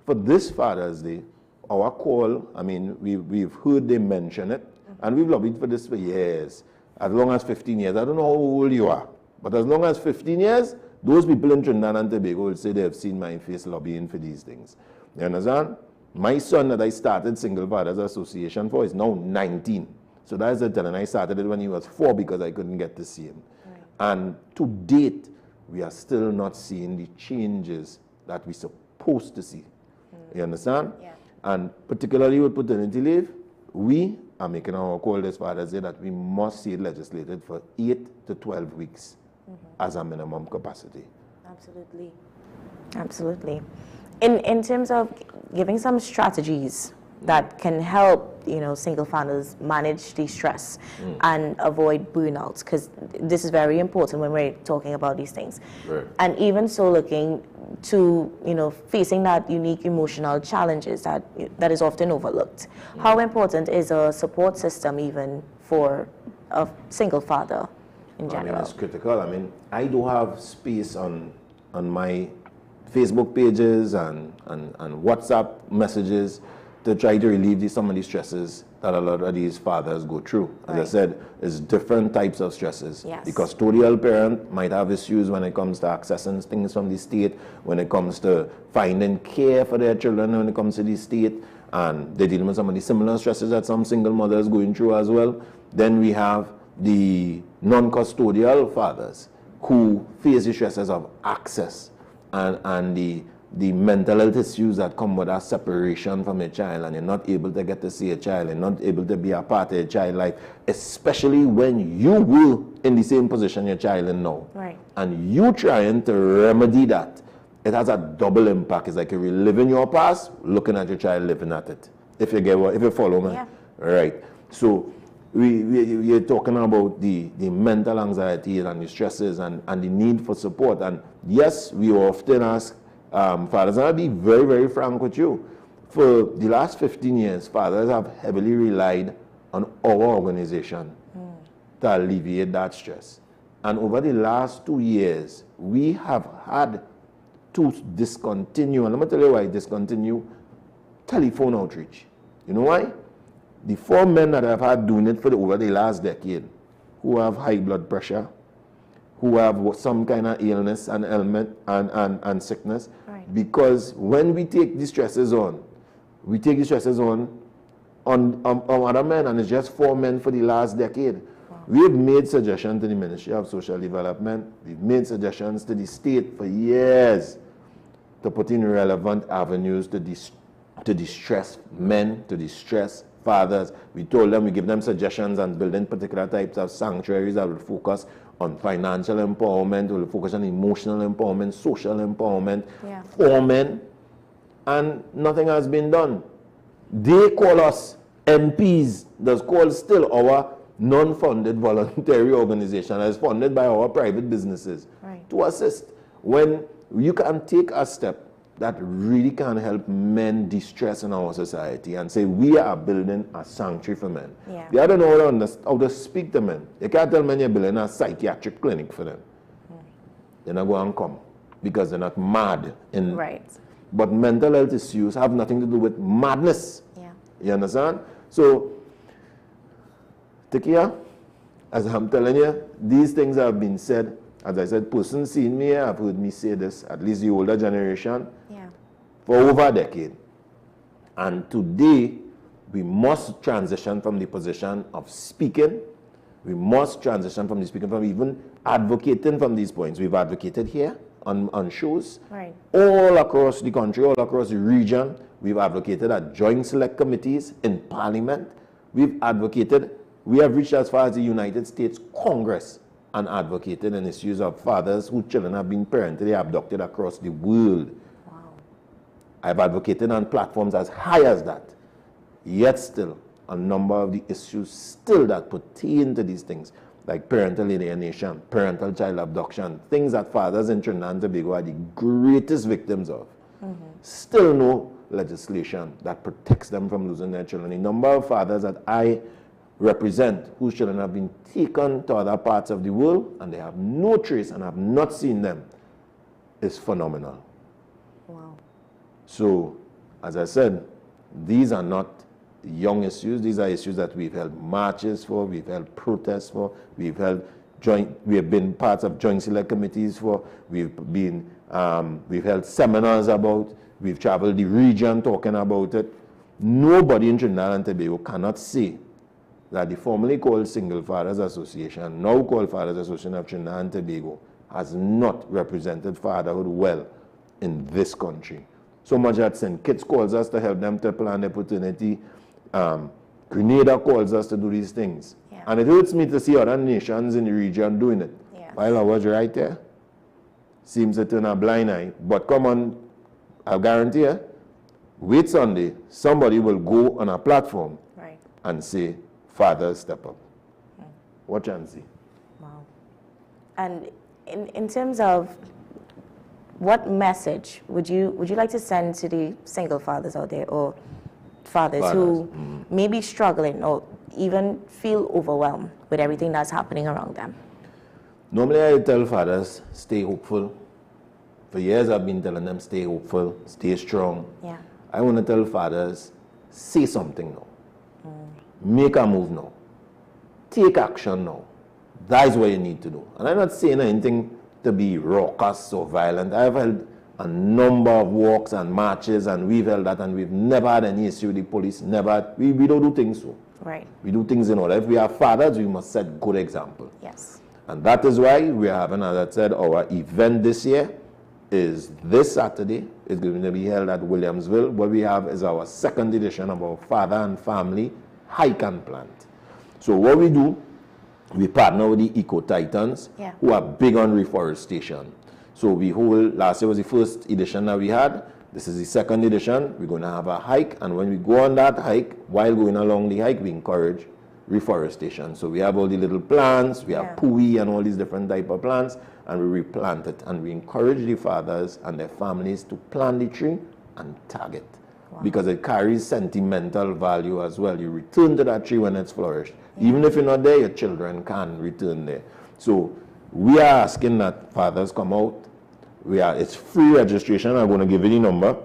Speaker 14: for this Father's Day, our call, I mean, we've heard them mention it, and we've lobbied for this for years, as long as 15 years. I don't know how old you are, but as long as 15 years, those people in Trinidad and Tobago will say they have seen my face lobbying for these things. You understand? My son that I started Single Fathers Association for is now 19. So that's the time, and I started it when he was 4 because I couldn't get to see him. Right. And to date, we are still not seeing the changes that we're supposed to see. You understand?
Speaker 4: Yeah.
Speaker 14: And particularly with paternity leave, we are making our call this Father's Day that we must see it legislated for 8 to 12 weeks as a minimum capacity.
Speaker 4: Absolutely. Absolutely. In terms of giving some strategies that can help, you know, single fathers manage the stress and avoid burnout, because this is very important when we're talking about these things.
Speaker 14: Right.
Speaker 4: And even so, looking to, you know, facing that unique emotional challenges that is often overlooked. How important is a support system even for a single father in general?
Speaker 14: I mean, it's critical. I mean, I do have space on my Facebook pages and WhatsApp messages to try to relieve some of the stresses that a lot of these fathers go through. As I said, it's different types of stresses.
Speaker 4: Yes.
Speaker 14: The custodial parent might have issues when it comes to accessing things from the state, when it comes to finding care for their children, when it comes to the state, and they're dealing with some of the similar stresses that some single mothers going through as well. Then we have the non-custodial fathers who face the stresses of access and the mental health issues that come with that separation from a child, and you're not able to get to see a child, and not able to be a part of a child's life, especially when you were in the same position your child is now.
Speaker 4: Right.
Speaker 14: And you trying to remedy that, it has a double impact. It's like you're reliving your past, looking at your child living at it. If you follow me.
Speaker 4: Yeah.
Speaker 14: Right. So we're talking about the mental anxiety and the stresses and the need for support. And yes, we often ask fathers, and I'll be very, very frank with you. For the last 15 years, fathers have heavily relied on our organization to alleviate that stress. And over the last 2 years, we have had to discontinue, and let me tell you why discontinue, telephone outreach. You know why? The 4 men that I've had doing it for over the last decade, who have high blood pressure, who have some kind of illness and ailment and sickness, because when we take these stresses on, we take these stresses on other men, and it's just 4 men for the last decade. Wow. We have made suggestions to the Ministry of Social Development, we've made suggestions to the state for years to put in relevant avenues to distress men, to distress fathers. We told them, we give them suggestions on building particular types of sanctuaries that will focus on financial empowerment, we'll focus on emotional empowerment, social empowerment for men, and nothing has been done. They call us MPs, that's called still our non-funded voluntary organization that is funded by our private businesses to assist. When you can take a step that really can help men de-stress in our society and say we are building a sanctuary for men. The other know how to speak to men. You can't tell men you're building a psychiatric clinic for them. They're not going to come because they're not mad. But mental health issues have nothing to do with madness. You understand? So, Tikia, as I'm telling you, these things have been said. As I said, persons seeing me here have heard me say this, at least the older generation, for over a decade. And today, we must transition from the position of speaking. We must transition from the speaking, from even advocating from these points. We've advocated here on shows, all across the country, all across the region. We've advocated at joint select committees in Parliament. We've advocated, we have reached as far as the United States Congress and advocated in issues of fathers whose children have been parentally abducted across the world. I've advocated on platforms as high as that. Yet still, a number of the issues still that pertain to these things, like parental alienation, parental child abduction, things that fathers in Trinidad and Tobago are the greatest victims of. Still no legislation that protects them from losing their children. The number of fathers that I represent whose children have been taken to other parts of the world and they have no trace and have not seen them is phenomenal. So, as I said, these are not young issues. These are issues that we've held marches for, we've held protests for, we have been parts of joint select committees for, we've held seminars about, we've traveled the region talking about it. Nobody in Trinidad and Tobago cannot say that the formerly called Single Fathers Association, now called Fathers Association of Trinidad and Tobago, has not represented fatherhood well in this country. So much that St. Kitts calls us to help them to plan their paternity. Greendot calls us to do these things. And it hurts me to see other nations in the region doing it. While I was right there, seems to turn a blind eye. But come on, I'll guarantee you, wait Sunday, somebody will go on a platform and say, fathers, step up. Watch and see.
Speaker 4: Wow. And in terms of what message would you like to send to the single fathers out there, or fathers who may be struggling or even feel overwhelmed with everything that's happening around them?
Speaker 14: Normally I tell fathers, stay hopeful. For years I've been telling them, stay hopeful, stay strong. I want to tell fathers, say something now. Make a move now. Take action now. That is what you need to do. And I'm not saying anything to be raucous or violent. I've held a number of walks and marches, and we've held that, and we've never had any issue with the police. Never. We don't do things so. We do things in order. If we are fathers, we must set good example. And that is why we are having, as I said, our event this year is this Saturday. It's going to be held at Williamsville. What we have is our second edition of our Father and Family Hike and Plant. So what we do, we partner with the Eco Titans, who are big on reforestation. So we hold, last year was the first edition that we had. This is the second edition. We're going to have a hike, and when we go on that hike, while going along the hike, we encourage reforestation. So we have all the little plants, we have pui and all these different type of plants, and we replant it. And we encourage the fathers and their families to plant the tree and tag it. Because it carries sentimental value as well. You return to that tree when it's flourished. Even if you're not there, your children can return there. So we are asking that fathers come out. It's free registration. I'm going to give you the number.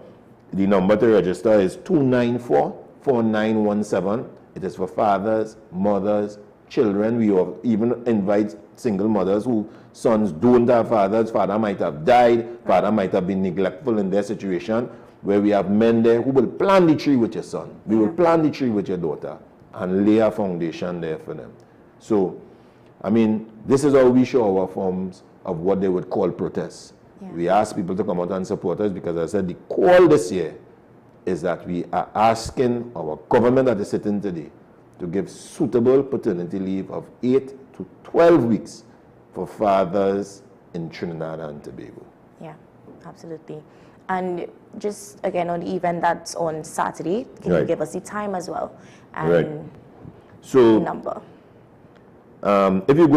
Speaker 14: The number to register is 294-4917. It is for fathers, mothers, children. We even invite single mothers whose sons don't have fathers. Father might have died. Father might have been neglectful in their situation, where we have men there who will plant the tree with your son. We will plant the tree with your daughter and lay a foundation there for them. So, I mean, this is how we show our forms of what they would call protests. We ask people to come out and support us because, as I said, the call this year is that we are asking our government that is sitting today to give suitable paternity leave of 8 to 12 weeks for fathers in Trinidad and Tobago.
Speaker 4: Yeah, absolutely. And just again on the event that's on Saturday, can you give us the time as well and
Speaker 14: so,
Speaker 4: the number?
Speaker 14: If you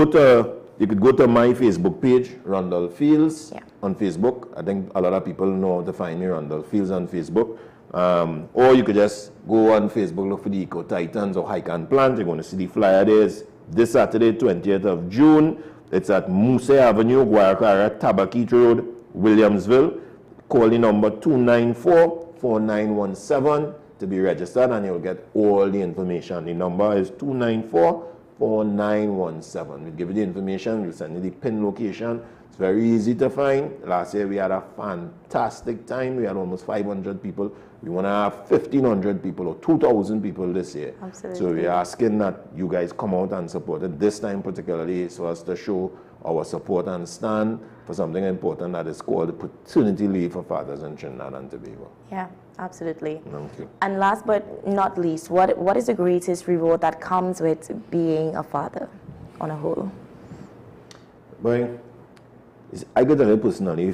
Speaker 14: could go to my Facebook page, Rundle Fields, on Facebook. I think a lot of people know how to find me, Rundle Fields on Facebook. Or you could just go on Facebook, look for the Eco Titans or Hike and Plant. You're going to see the flyer there. This Saturday, 20th of June. It's at Muse Avenue, Guaracara, Tabaquite Road, Williamsville. Call the number 294-4917 to be registered, and you'll get all the information. The number is 294-4917. We'll give you the information, we'll send you the pin location. It's very easy to find. Last year we had a fantastic time. We had almost 500 people. We want to have 1,500 people or 2,000 people this year.
Speaker 4: Absolutely.
Speaker 14: So we're asking that you guys come out and support it. This time particularly so as to show our support and stand for something important that is called paternity leave for fathers in Trinidad and Tobago.
Speaker 4: Yeah, absolutely.
Speaker 14: Thank you.
Speaker 4: And last but not least, what is the greatest reward that comes with being a father on a whole?
Speaker 14: Boy, I got to tell you personally,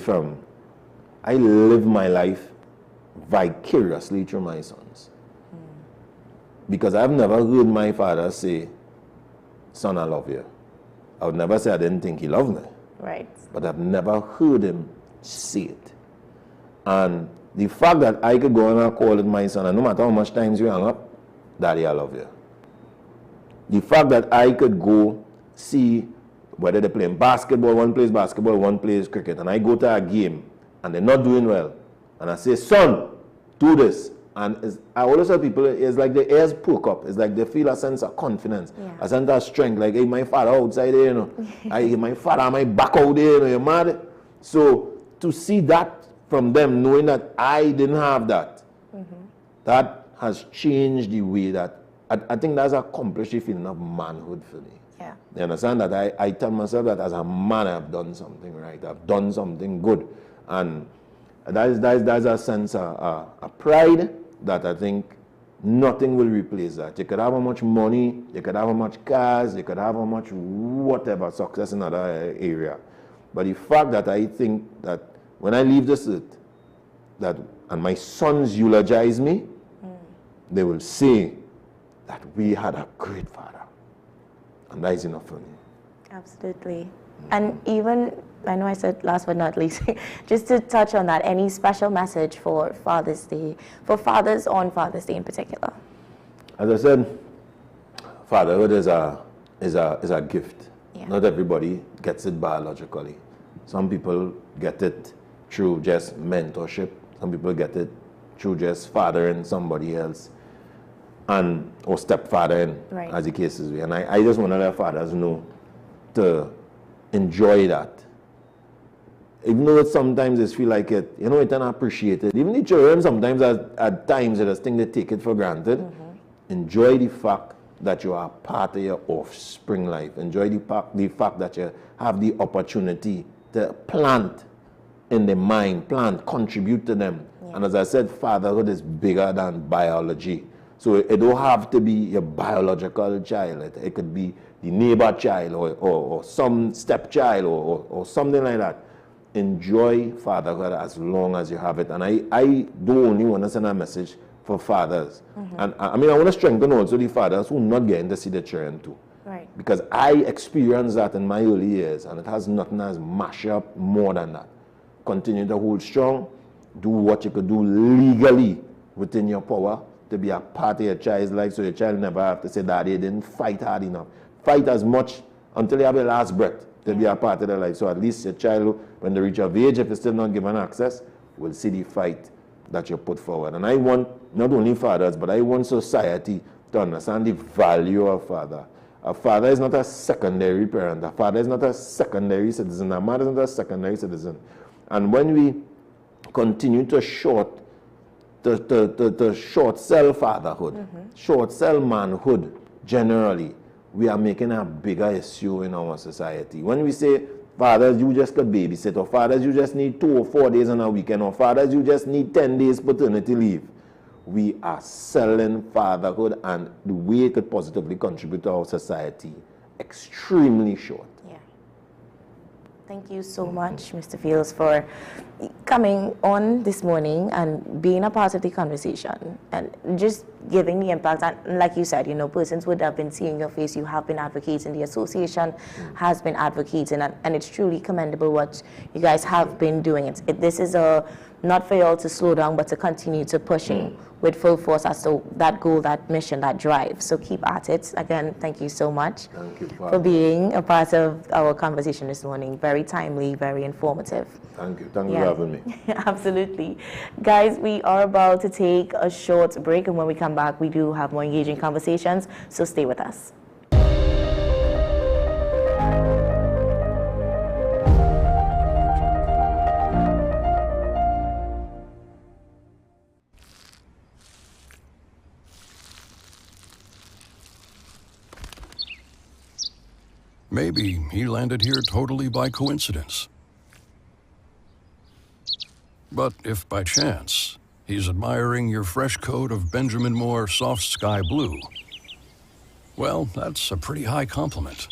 Speaker 14: I live my life vicariously through my sons. Because I've never heard my father say, son, I love you. I would never say I didn't think he loved me.
Speaker 4: Right.
Speaker 14: But I've never heard him say it. And the fact that I could go and call it my son, and no matter how much times you hang up, Daddy, I love you. The fact that I could go see whether they're playing basketball, one plays basketball, one plays cricket, and I go to a game and they're not doing well, and I say, son, do this. And I always tell people, it's like the ears perk up. It's like they feel a sense of confidence, a sense of strength. Like, hey, my father outside there, you know. My father, my back out there, you know, you're mad. So to see that from them, knowing that I didn't have that, that has changed the way that, I think that's accomplished the feeling of manhood for me.
Speaker 4: Yeah.
Speaker 14: You understand that I tell myself that as a man, I've done something right. I've done something good. And that's a sense of a pride that I think nothing will replace that. You could have how much money, you could have how much cars, you could have how much whatever success in another area. But the fact that I think that when I leave this earth, and my sons eulogize me, they will say that we had a great father. And that is enough for me.
Speaker 4: Absolutely. And even, I know I said last but not least, just to touch on that, any special message for Father's Day, for fathers on Father's Day in particular?
Speaker 14: As I said, fatherhood is a gift.
Speaker 4: Yeah.
Speaker 14: Not everybody gets it biologically. Some people get it through just mentorship. Some people get it through just fathering somebody else, or stepfathering, as the case is. And I just want to let fathers know to enjoy that. Even though sometimes they feel like it, you know, it's unappreciated. Even the children sometimes at times they just think they take it for granted. Enjoy the fact that you are part of your offspring life. Enjoy the fact that you have the opportunity to plant in the mind, contribute to them. And as I said, fatherhood is bigger than biology. So it don't have to be your biological child. It could be the neighbor child or some stepchild or something like that. Enjoy fatherhood as long as you have it. And I do only want to send a message for fathers. And I mean, I want to strengthen also the fathers who are not getting to see the children too.
Speaker 4: Right.
Speaker 14: Because I experienced that in my early years, and it has nothing as mash up more than that. Continue to hold strong. Do what you could do legally within your power to be a part of your child's life, so your child never have to say, Daddy, you didn't fight hard enough. Fight as much until you have your last breath to be a part of their life. So at least your child, when they reach of age, if you're still not given access, will see the fight that you put forward. And I want not only fathers, but I want society to understand the value of father. A father is not a secondary parent. A father is not a secondary citizen. A mother is not a secondary citizen. And when we continue to short sell fatherhood, short sell manhood generally, we are making a bigger issue in our society. When we say, fathers, you just could babysit, or fathers, you just need 2 or 4 days on a weekend, or fathers, you just need 10 days paternity leave, we are selling fatherhood and the way it could positively contribute to our society extremely short.
Speaker 4: Yeah. Thank you so much, Mr. Fields, for coming on this morning and being a part of the conversation and just giving the impact. And like you said, persons would have been seeing your face. You have been advocating. The association has been advocating, and it's truly commendable what you guys have been doing. This is not for y'all to slow down, but to continue to pushing with full force as to that goal, that mission, that drive. So keep at it. Again, thank you so much for being a part of our conversation this morning. Very timely, very informative.
Speaker 14: Thank you. Thank you for having me.
Speaker 4: Absolutely. Guys, we are about to take a short break, and when we come back, we do have more engaging conversations, so stay with us.
Speaker 1: Maybe he landed here totally by coincidence. But if by chance he's admiring your fresh coat of Benjamin Moore soft sky blue, well, that's a pretty high compliment.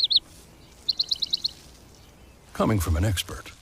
Speaker 1: Coming from an expert.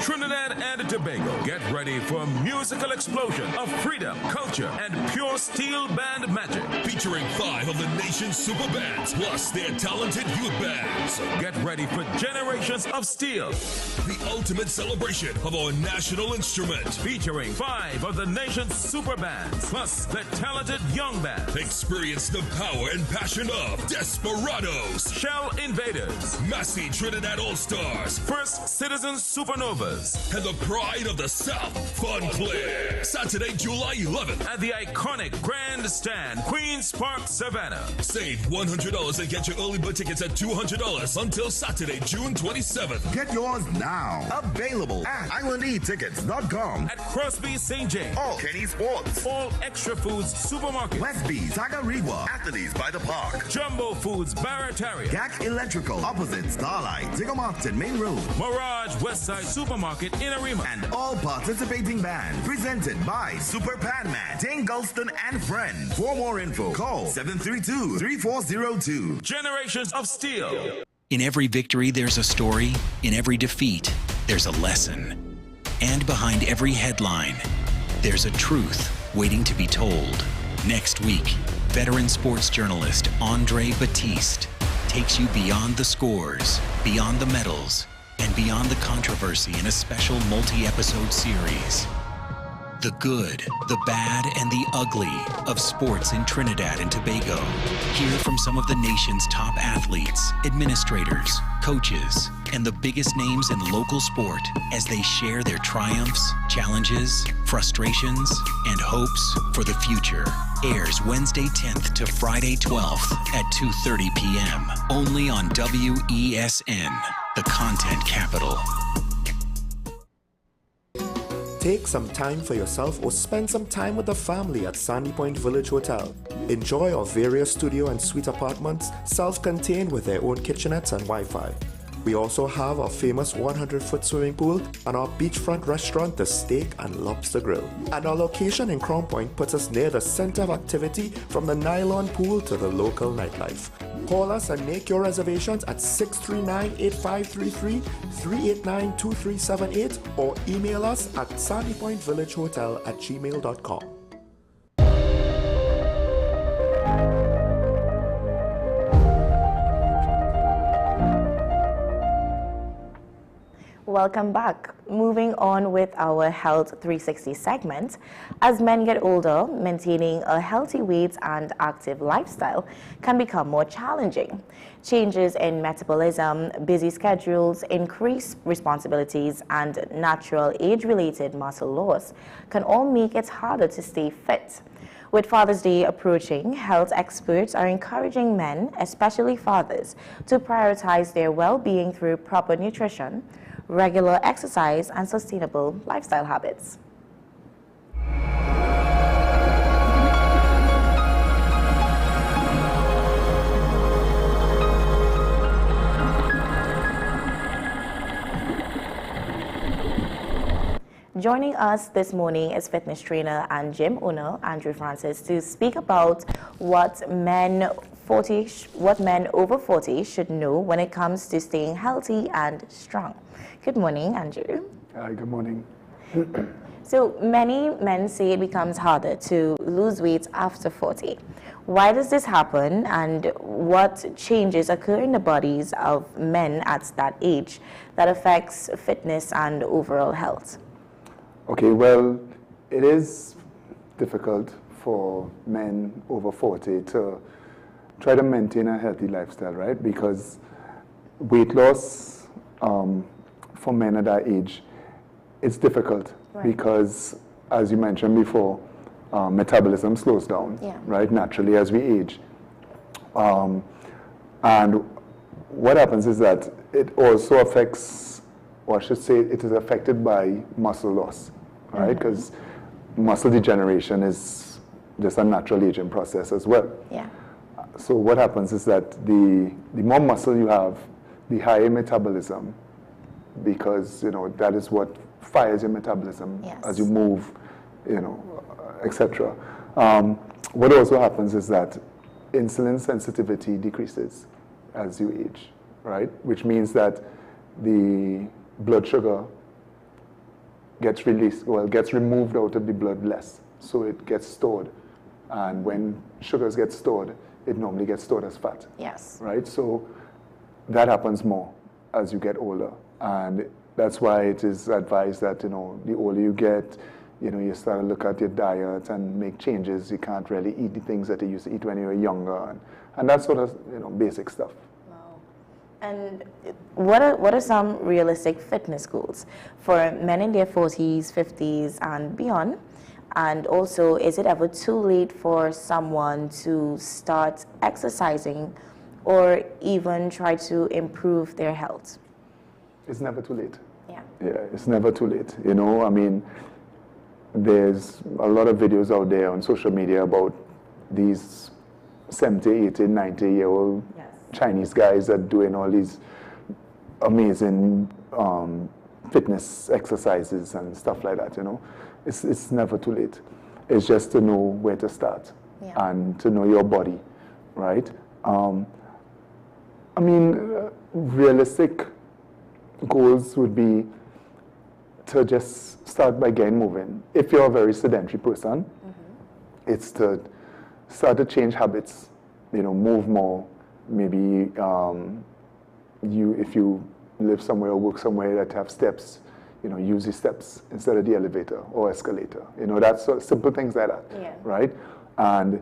Speaker 3: Trinidad and Tobago, get ready for a musical explosion of freedom, culture, and pure steel band magic.
Speaker 6: Featuring 5 of the nation's super bands, plus their talented youth bands.
Speaker 3: Get ready for Generations of Steel,
Speaker 6: the ultimate celebration of our national instrument.
Speaker 3: Featuring 5 of the nation's super bands, plus the talented young band.
Speaker 6: Experience the power and passion of Desperados,
Speaker 3: Shell Invaders,
Speaker 6: Massey Trinidad All-Stars,
Speaker 3: First Citizens Supernovas,
Speaker 6: and the pride of the South, Fun Play. Saturday, July 11th
Speaker 3: at the iconic Grandstand, Queens Park, Savannah.
Speaker 6: Save $100 and get your early bird tickets at $200 until Saturday, June 27th.
Speaker 7: Get yours now. Available at ICNTT.com.
Speaker 3: At Crosby St. James.
Speaker 7: All Kenny Sports.
Speaker 3: All Extra Foods Supermarket.
Speaker 7: Westby, Tagariwa, Athletes by the Park.
Speaker 3: Jumbo Foods, Barataria.
Speaker 7: GAC Electrical, opposite Starlight, Zigomarkton Main Road.
Speaker 3: Mirage Westside Supermarket in Arima.
Speaker 7: And all participating bands. Presented by Super Padman, Dane Gulston and Friends. For more info, call 732-3402.
Speaker 3: Generations of Steel.
Speaker 8: In every victory, there's a story. In every defeat, there's a lesson. And behind every headline, there's a truth waiting to be told. Next week, veteran sports journalist Andre Batiste takes you beyond the scores, beyond the medals, and beyond the controversy in a special multi-episode series. The good, the bad, and the ugly of sports in Trinidad and Tobago. Hear from some of the nation's top athletes, administrators, coaches, and the biggest names in local sport as they share their triumphs, challenges, frustrations, and hopes for the future. Airs Wednesday 10th to Friday 12th at 2:30 p.m. Only on WESN, the content capital.
Speaker 11: Take some time for yourself or spend some time with the family at Sandy Point Village Hotel. Enjoy our various studio and suite apartments, self-contained with their own kitchenettes and Wi-Fi. We also have our famous 100-foot swimming pool and our beachfront restaurant, the Steak and Lobster Grill. And our location in Crown Point puts us near the center of activity from the nylon pool to the local nightlife. Call us and make your reservations at 639-8533, 389-2378, or email us at sandypointvillagehotel@gmail.com.
Speaker 4: Welcome back. Moving on with our Health 360 segment. As men get older, maintaining a healthy weight and active lifestyle can become more challenging. Changes in metabolism, busy schedules, increased responsibilities, and natural age-related muscle loss can all make it harder to stay fit. With Father's Day approaching, health experts are encouraging men, especially fathers, to prioritize their well-being through proper nutrition, regular exercise, and sustainable lifestyle habits. Joining us this morning is fitness trainer and gym owner Andrew Francis to speak about what men what men over 40 should know when it comes to staying healthy and strong. Good morning, Andrew.
Speaker 15: Hi, good morning.
Speaker 4: So many men say it becomes harder to lose weight after 40. Why does this happen, and what changes occur in the bodies of men at that age that affects fitness and overall health?
Speaker 15: Okay, well, it is difficult for men over 40 to try to maintain a healthy lifestyle, right? Because weight loss for men at that age, it's difficult because, as you mentioned before, metabolism slows down, right, naturally as we age. And what happens is that it also affects, or I should say, it is affected by muscle loss, right? Because muscle degeneration is just a natural aging process as well.
Speaker 4: Yeah.
Speaker 15: So what happens is that the more muscle you have, the higher metabolism, because that is what fires your metabolism as you move, etc. What also happens is that insulin sensitivity decreases as you age, right? Which means that the blood sugar gets removed out of the blood less, so it gets stored. And when sugars get stored, it normally gets stored as fat.
Speaker 4: Yes.
Speaker 15: Right? So that happens more as you get older. And that's why it is advised that, the older you get, you start to look at your diet and make changes. You can't really eat the things that you used to eat when you were younger. And that sort of, basic stuff.
Speaker 4: Wow. And what are some realistic fitness goals for men in their 40s, 50s, and beyond? And also, is it ever too late for someone to start exercising or even try to improve their health?
Speaker 15: It's never too late.
Speaker 4: Yeah.
Speaker 15: Yeah, it's never too late. I mean, there's a lot of videos out there on social media about these 70, 80, 90-year-old Chinese guys that are doing all these amazing fitness exercises and stuff like that, It's never too late. It's just to know where to start and to know your body, right? I mean, realistic goals would be to just start by getting moving. If you're a very sedentary person, it's to start to change habits, move more. Maybe if you live somewhere or work somewhere that have steps, use the steps instead of the elevator or escalator. That's simple things like that, right? And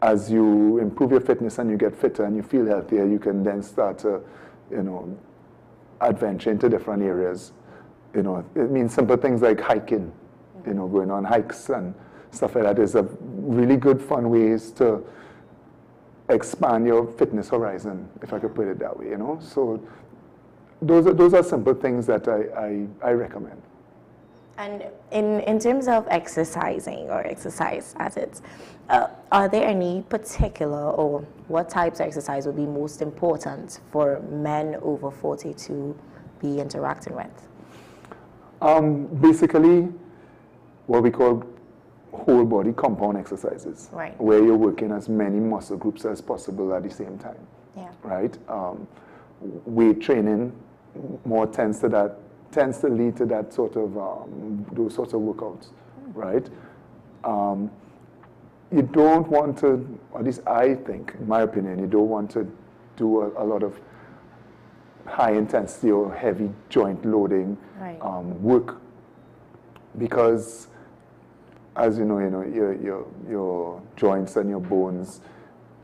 Speaker 15: as you improve your fitness and you get fitter and you feel healthier, you can then start to, adventure into different areas. It means simple things like hiking, going on hikes and stuff like that is a really good, fun ways to expand your fitness horizon, if I could put it that way, So those are simple things that I recommend.
Speaker 4: And in terms of exercising or exercise as it's, are there any particular or what types of exercise would be most important for men over 40 to be interacting with?
Speaker 15: Basically, what we call whole body compound exercises, where you're working as many muscle groups as possible at the same time, right? Weight training more tends to lead to that sort of those sorts of workouts, right? You don't want to, or at least I think, in my opinion, you don't want to do a lot of high intensity or heavy joint loading work, because, as you know, your joints and your bones,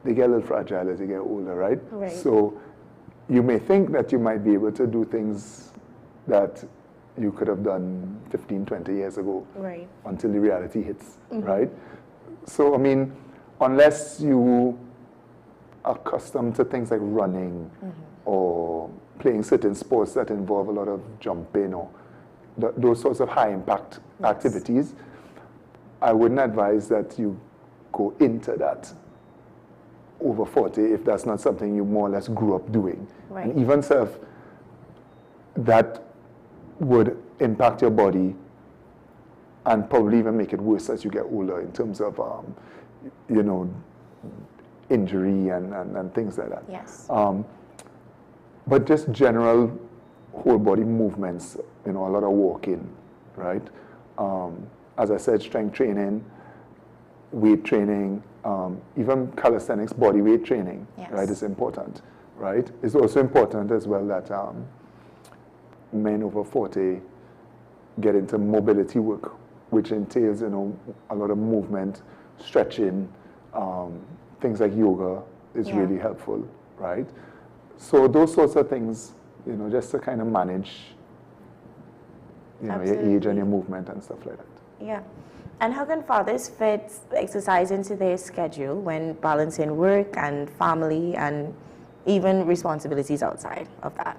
Speaker 15: they get a little fragile as you get older, right? So you may think that you might be able to do things that you could have done 15, 20 years ago, until the reality hits, right? So, I mean, unless you are accustomed to things like running or playing certain sports that involve a lot of jumping or those sorts of high-impact activities, I wouldn't advise that you go into that over 40 if that's not something you more or less grew up doing. And even so, that would impact your body and probably even make it worse as you get older in terms of, injury and things like that.
Speaker 4: Yes.
Speaker 15: But just general whole body movements, a lot of walking, right? As I said, strength training, weight training, even calisthenics, body weight training, right, is important, right? It's also important as well that men over 40 get into mobility work, which entails, a lot of movement, stretching, things like yoga is really helpful, right? So those sorts of things, just to kind of manage, your age and your movement and stuff like that.
Speaker 4: Yeah. And how can fathers fit exercise into their schedule when balancing work and family and even responsibilities outside of that?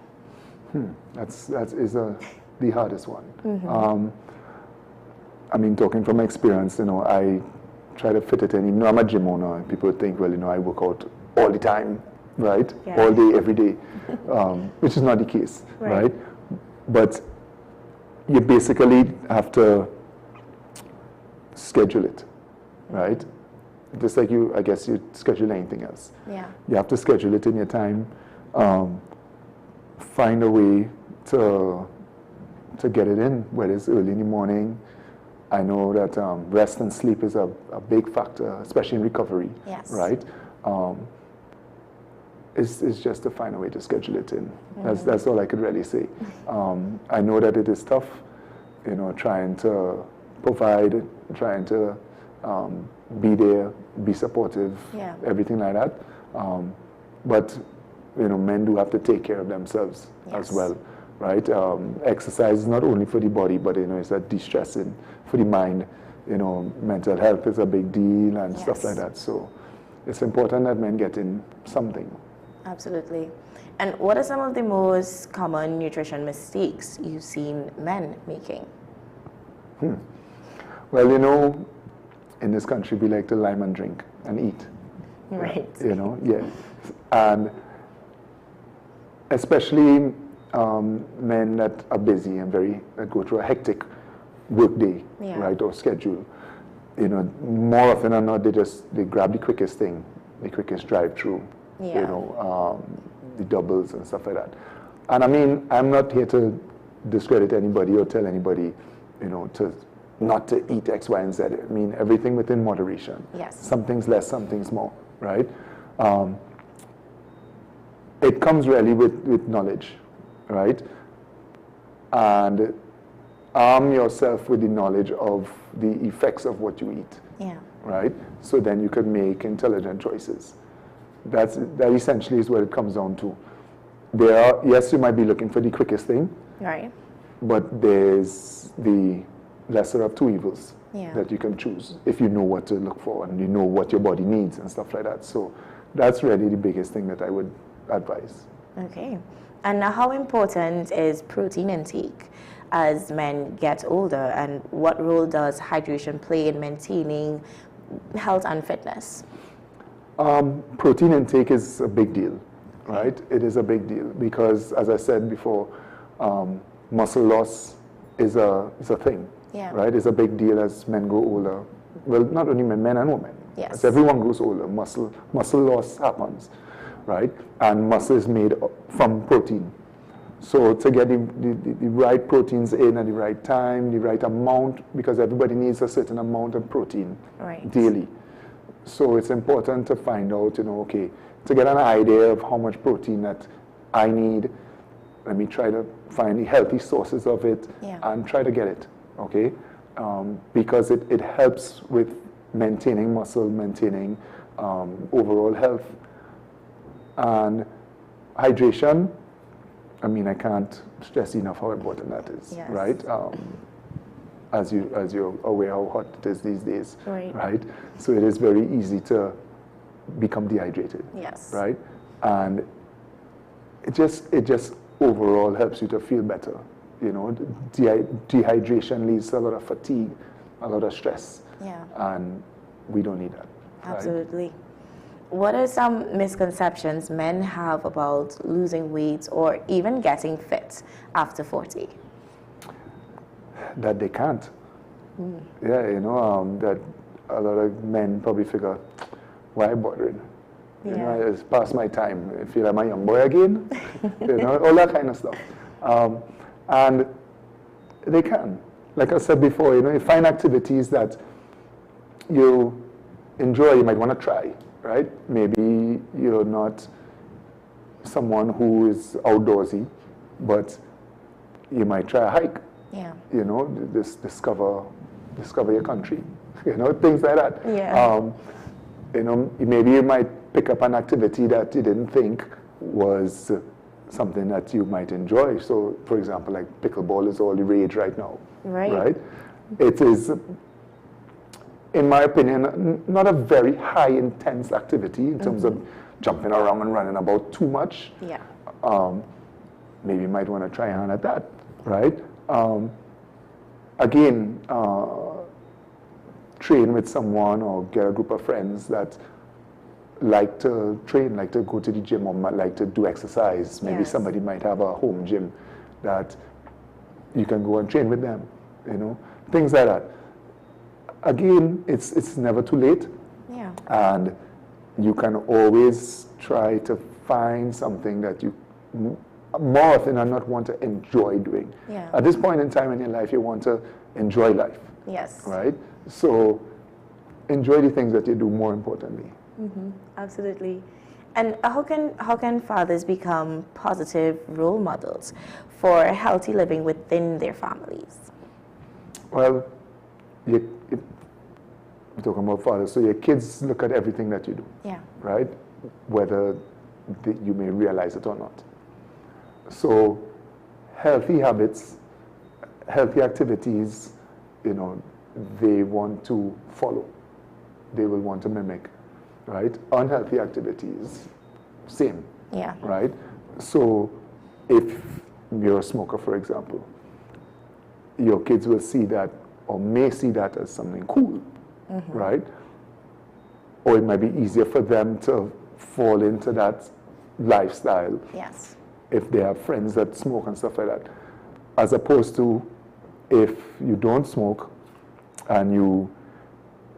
Speaker 15: That is the hardest one. I mean, talking from experience, I try to fit it in. I'm a gym owner, and people think, well, I work out all the time, right?
Speaker 4: Yeah.
Speaker 15: All day, every day, which is not the case, right? But you basically have to schedule it, right? Just like I guess you schedule anything else.
Speaker 4: Yeah.
Speaker 15: You have to schedule it in your time. Find a way to get it in, whether it's early in the morning. I know that rest and sleep is a big factor, especially in recovery, right? It's just to find a way to schedule it in. That's all I could really say. I know that it is tough, trying to provide, trying to be there, be supportive, everything like that. But men do have to take care of themselves as well, right? Exercise is not only for the body, but it's a de-stressing for the mind. Mental health is a big deal and stuff like that. So it's important that men get in something.
Speaker 4: Absolutely. And what are some of the most common nutrition mistakes you've seen men making?
Speaker 15: Well, in this country, we like to lime and drink and eat.
Speaker 4: Right.
Speaker 15: And especially men that are busy and that go through a hectic work day, right, or schedule. More often than not, they grab the quickest thing, the quickest drive-through, the doubles and stuff like that. And I mean, I'm not here to discredit anybody or tell anybody, not to eat X, Y, and Z. I mean, everything within moderation.
Speaker 4: Yes.
Speaker 15: Some things less, some things more, right? It comes really with knowledge, right? And arm yourself with the knowledge of the effects of what you eat, right? So then you can make intelligent choices. That essentially is what it comes down to. Yes, you might be looking for the quickest thing,
Speaker 4: right?
Speaker 15: But there's the lesser of two evils that you can choose if you know what to look for and you know what your body needs and stuff like that. So that's really the biggest thing that I would advise.
Speaker 4: Okay. And how important is protein intake as men get older, and what role does hydration play in maintaining health and fitness?
Speaker 15: Protein intake is a big deal, right? It is a big deal because, as I said before, muscle loss is a thing, right? It's a big deal as men grow older. Well, not only men and women.
Speaker 4: Yes.
Speaker 15: As everyone grows older, muscle loss happens, right? And muscle is made from protein. So to get the right proteins in at the right time, the right amount, because everybody needs a certain amount of protein daily. So it's important to find out, to get an idea of how much protein that I need. Let me try to find the healthy sources of it and try to get it, okay? Because it helps with maintaining muscle, maintaining overall health. And hydration, I mean, I can't stress enough how important that is, right? As you're aware how hot it is these days, right? So it is very easy to become dehydrated, right? And it just overall helps you to feel better. Dehydration leads to a lot of fatigue, a lot of stress, and we don't need that.
Speaker 4: Absolutely. Right? What are some misconceptions men have about losing weight or even getting fit after 40?
Speaker 15: That they can't. That a lot of men probably figure, why bothering? You know, it's past my time. I feel I'm a young boy again. You know, all that kind of stuff. And they can. Like I said before, you know, you find activities that you enjoy, you might want to try, right? Maybe you're not someone who is outdoorsy, but you might try a hike.
Speaker 4: Yeah.
Speaker 15: You know, discover your country. You know, things like that.
Speaker 4: Yeah.
Speaker 15: You know, maybe you might pick up an activity that you didn't think was something that you might enjoy. So, for example, like pickleball is all the rage right now.
Speaker 4: Right.
Speaker 15: Right? It is, in my opinion, not a very high intense activity in terms of jumping around and running about too much.
Speaker 4: Yeah.
Speaker 15: Maybe you might want to try a hand at that, right? Again, train with someone or get a group of friends that like to train, like to go to the gym, or like to do exercise. Maybe somebody might have a home gym that you can go and train with them, you know, things like that. Again, it's never too late.
Speaker 4: Yeah.
Speaker 15: And you can always try to find something that you more often than not want to enjoy doing.
Speaker 4: Yeah.
Speaker 15: At this point in time in your life, you want to enjoy life.
Speaker 4: Yes.
Speaker 15: Right? So enjoy the things that you do, more importantly.
Speaker 4: Absolutely. And how can fathers become positive role models for healthy living within their families?
Speaker 15: Well, you're talking about fathers, so your kids look at everything that you do.
Speaker 4: Yeah.
Speaker 15: Right? Whether you may realize it or not. So healthy habits, healthy activities, you know, they want to follow. They will want to mimic, right? Unhealthy activities, same.
Speaker 4: Yeah.
Speaker 15: Right? So if you're a smoker, for example, your kids will see that or may see that as something cool, right? Or it might be easier for them to fall into that lifestyle.
Speaker 4: Yes.
Speaker 15: If they have friends that smoke and stuff like that, as opposed to if you don't smoke and you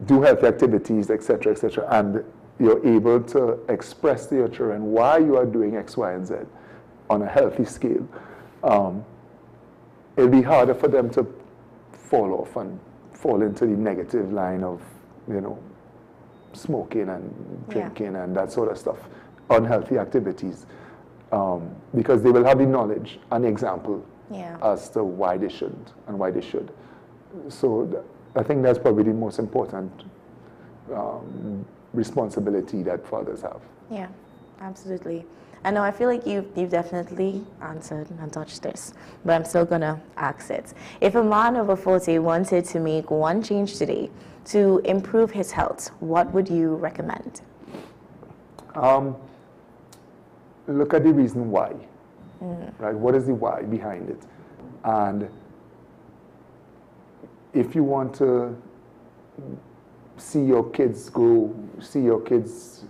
Speaker 15: do healthy activities, etc., and you're able to express to your children why you are doing X, Y, and Z on a healthy scale, it'll be harder for them to fall off and fall into the negative line of, you know, smoking and drinking and that sort of stuff, unhealthy activities. Because they will have the knowledge and the example as to why they shouldn't and why they should. So I think that's probably the most important responsibility that fathers have.
Speaker 4: Yeah, absolutely. I know I feel like you've definitely answered and touched this, but I'm still going to ask it. If a man over 40 wanted to make one change today to improve his health, what would you recommend?
Speaker 15: Look at the reason why, right? What is the why behind it? And if you want to see your kids grow, see your kids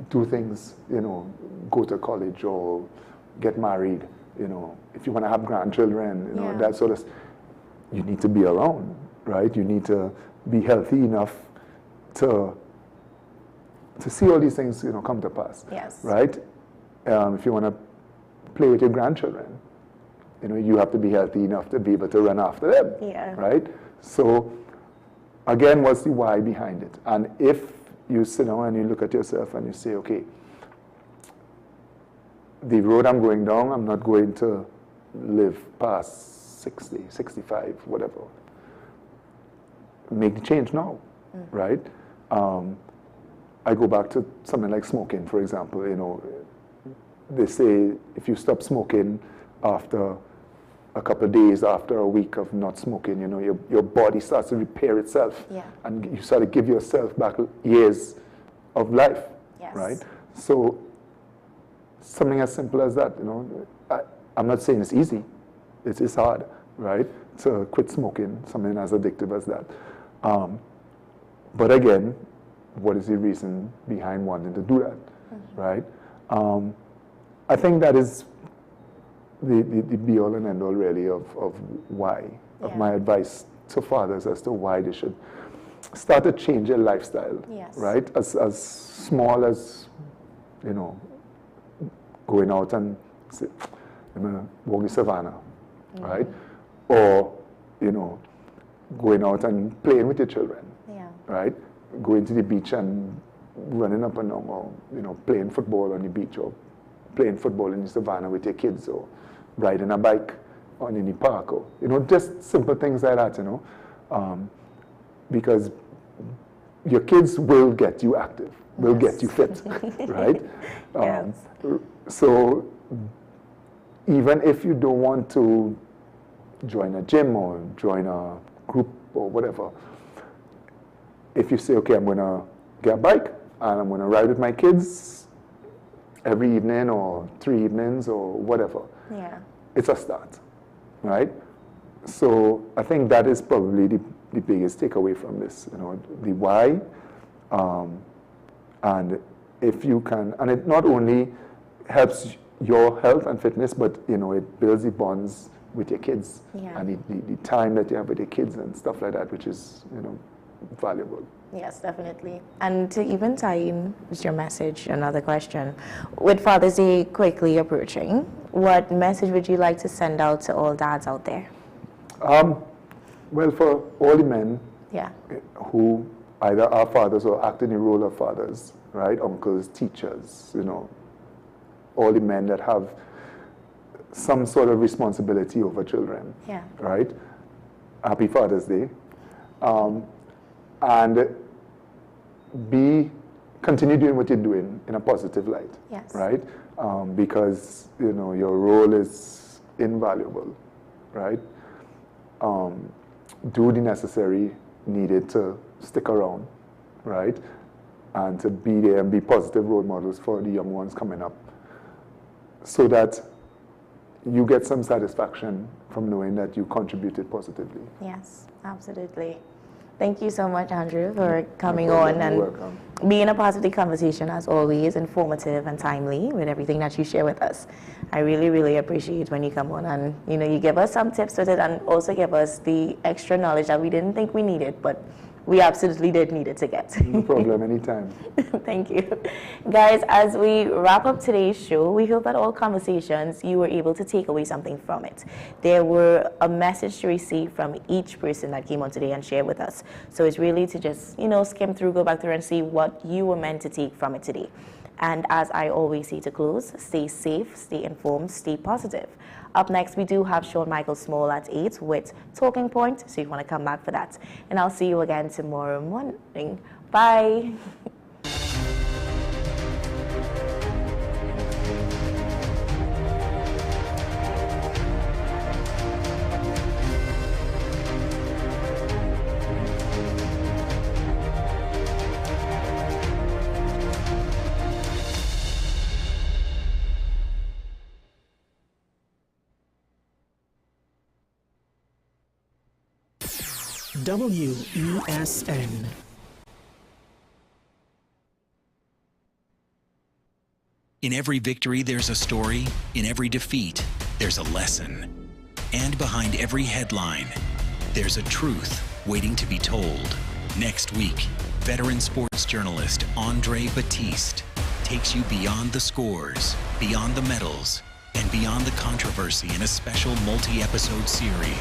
Speaker 15: do things, you know, go to college or get married, you know, if you want to have grandchildren, you know, that sort of, you need to be around, right? You need to be healthy enough to see all these things, you know, come to pass.
Speaker 4: Yes.
Speaker 15: Right? If you want to play with your grandchildren, you know, you have to be healthy enough to be able to run after them.
Speaker 4: Yeah.
Speaker 15: Right? So, again, what's the why behind it? And if you sit down and you look at yourself and you say, okay, the road I'm going down, I'm not going to live past 60, 65, whatever. Make the change now, right? I go back to something like smoking, for example. You know, they say if you stop smoking after a couple of days, after a week of not smoking, you know, your body starts to repair itself, and you start to give yourself back years of life, right? So something as simple as that, you know, I'm not saying it's easy. It's hard, right, to quit smoking, something as addictive as that. But again, what is the reason behind wanting to do that, right? I think that is the be-all and end-all, really, of why, of my advice to fathers as to why they should start to change your lifestyle,
Speaker 4: yes.
Speaker 15: right? As small as, you know, going out and say, I'm gonna walk the savannah, right? Or, you know, going out and playing with your children, right? Going to the beach and running up and down, or, you know, playing football on the beach, or playing football in the savannah with your kids, or riding a bike on any park, or, you know, just simple things like that, you know, because your kids will get you active, will get you fit, right?
Speaker 4: Yes.
Speaker 15: So even if you don't want to join a gym or join a group or whatever, if you say, okay, I'm going to get a bike and I'm going to ride with my kids every evening or 3 evenings or whatever, it's a start, right? So I think that is probably the biggest takeaway from this, you know, the why, and if you can, and it not only helps your health and fitness, but, you know, it builds the bonds with your kids and the time that you have with your kids and stuff like that, which is, you know, valuable.
Speaker 4: Yes, definitely. And to even tie in with your message, another question, with Father's Day quickly approaching, what message would you like to send out to all dads out there?
Speaker 15: Well, for all the men
Speaker 4: Yeah.
Speaker 15: who either are fathers or act in the role of fathers, right? Uncles, teachers, you know, all the men that have some sort of responsibility over children,
Speaker 4: Yeah.
Speaker 15: right? Happy Father's Day. And continue doing what you're doing in a positive light,
Speaker 4: Yes.
Speaker 15: right? Because, you know, your role is invaluable, right? Do the necessary needed to stick around, right? And to be there and be positive role models for the young ones coming up, so that you get some satisfaction from knowing that you contributed positively.
Speaker 4: Yes, absolutely. Thank you so much, Andrew, for coming
Speaker 15: No problem.
Speaker 4: on
Speaker 15: You're
Speaker 4: and
Speaker 15: welcome.
Speaker 4: being a part of the conversation, as always, informative and timely with everything that you share with us. I really, really appreciate when you come on and, you know, you give us some tips with it and also give us the extra knowledge that we didn't think we needed, but we absolutely did need it to get.
Speaker 15: No problem, anytime.
Speaker 4: Thank you. Guys, as we wrap up today's show, we hope that all conversations, you were able to take away something from it. There were a message to receive from each person that came on today and shared with us. So it's really to just, you know, skim through, go back through and see what you were meant to take from it today. And as I always say to close, stay safe, stay informed, stay positive. Up next, we do have Sean Michael Small at 8 with Talking Point, so you want to come back for that. And I'll see you again tomorrow morning. Bye.
Speaker 16: WESN.
Speaker 8: In every victory, there's a story. In every defeat, there's a lesson. And behind every headline, there's a truth waiting to be told. Next week, veteran sports journalist Andre Batiste takes you beyond the scores, beyond the medals, and beyond the controversy in a special multi-episode series.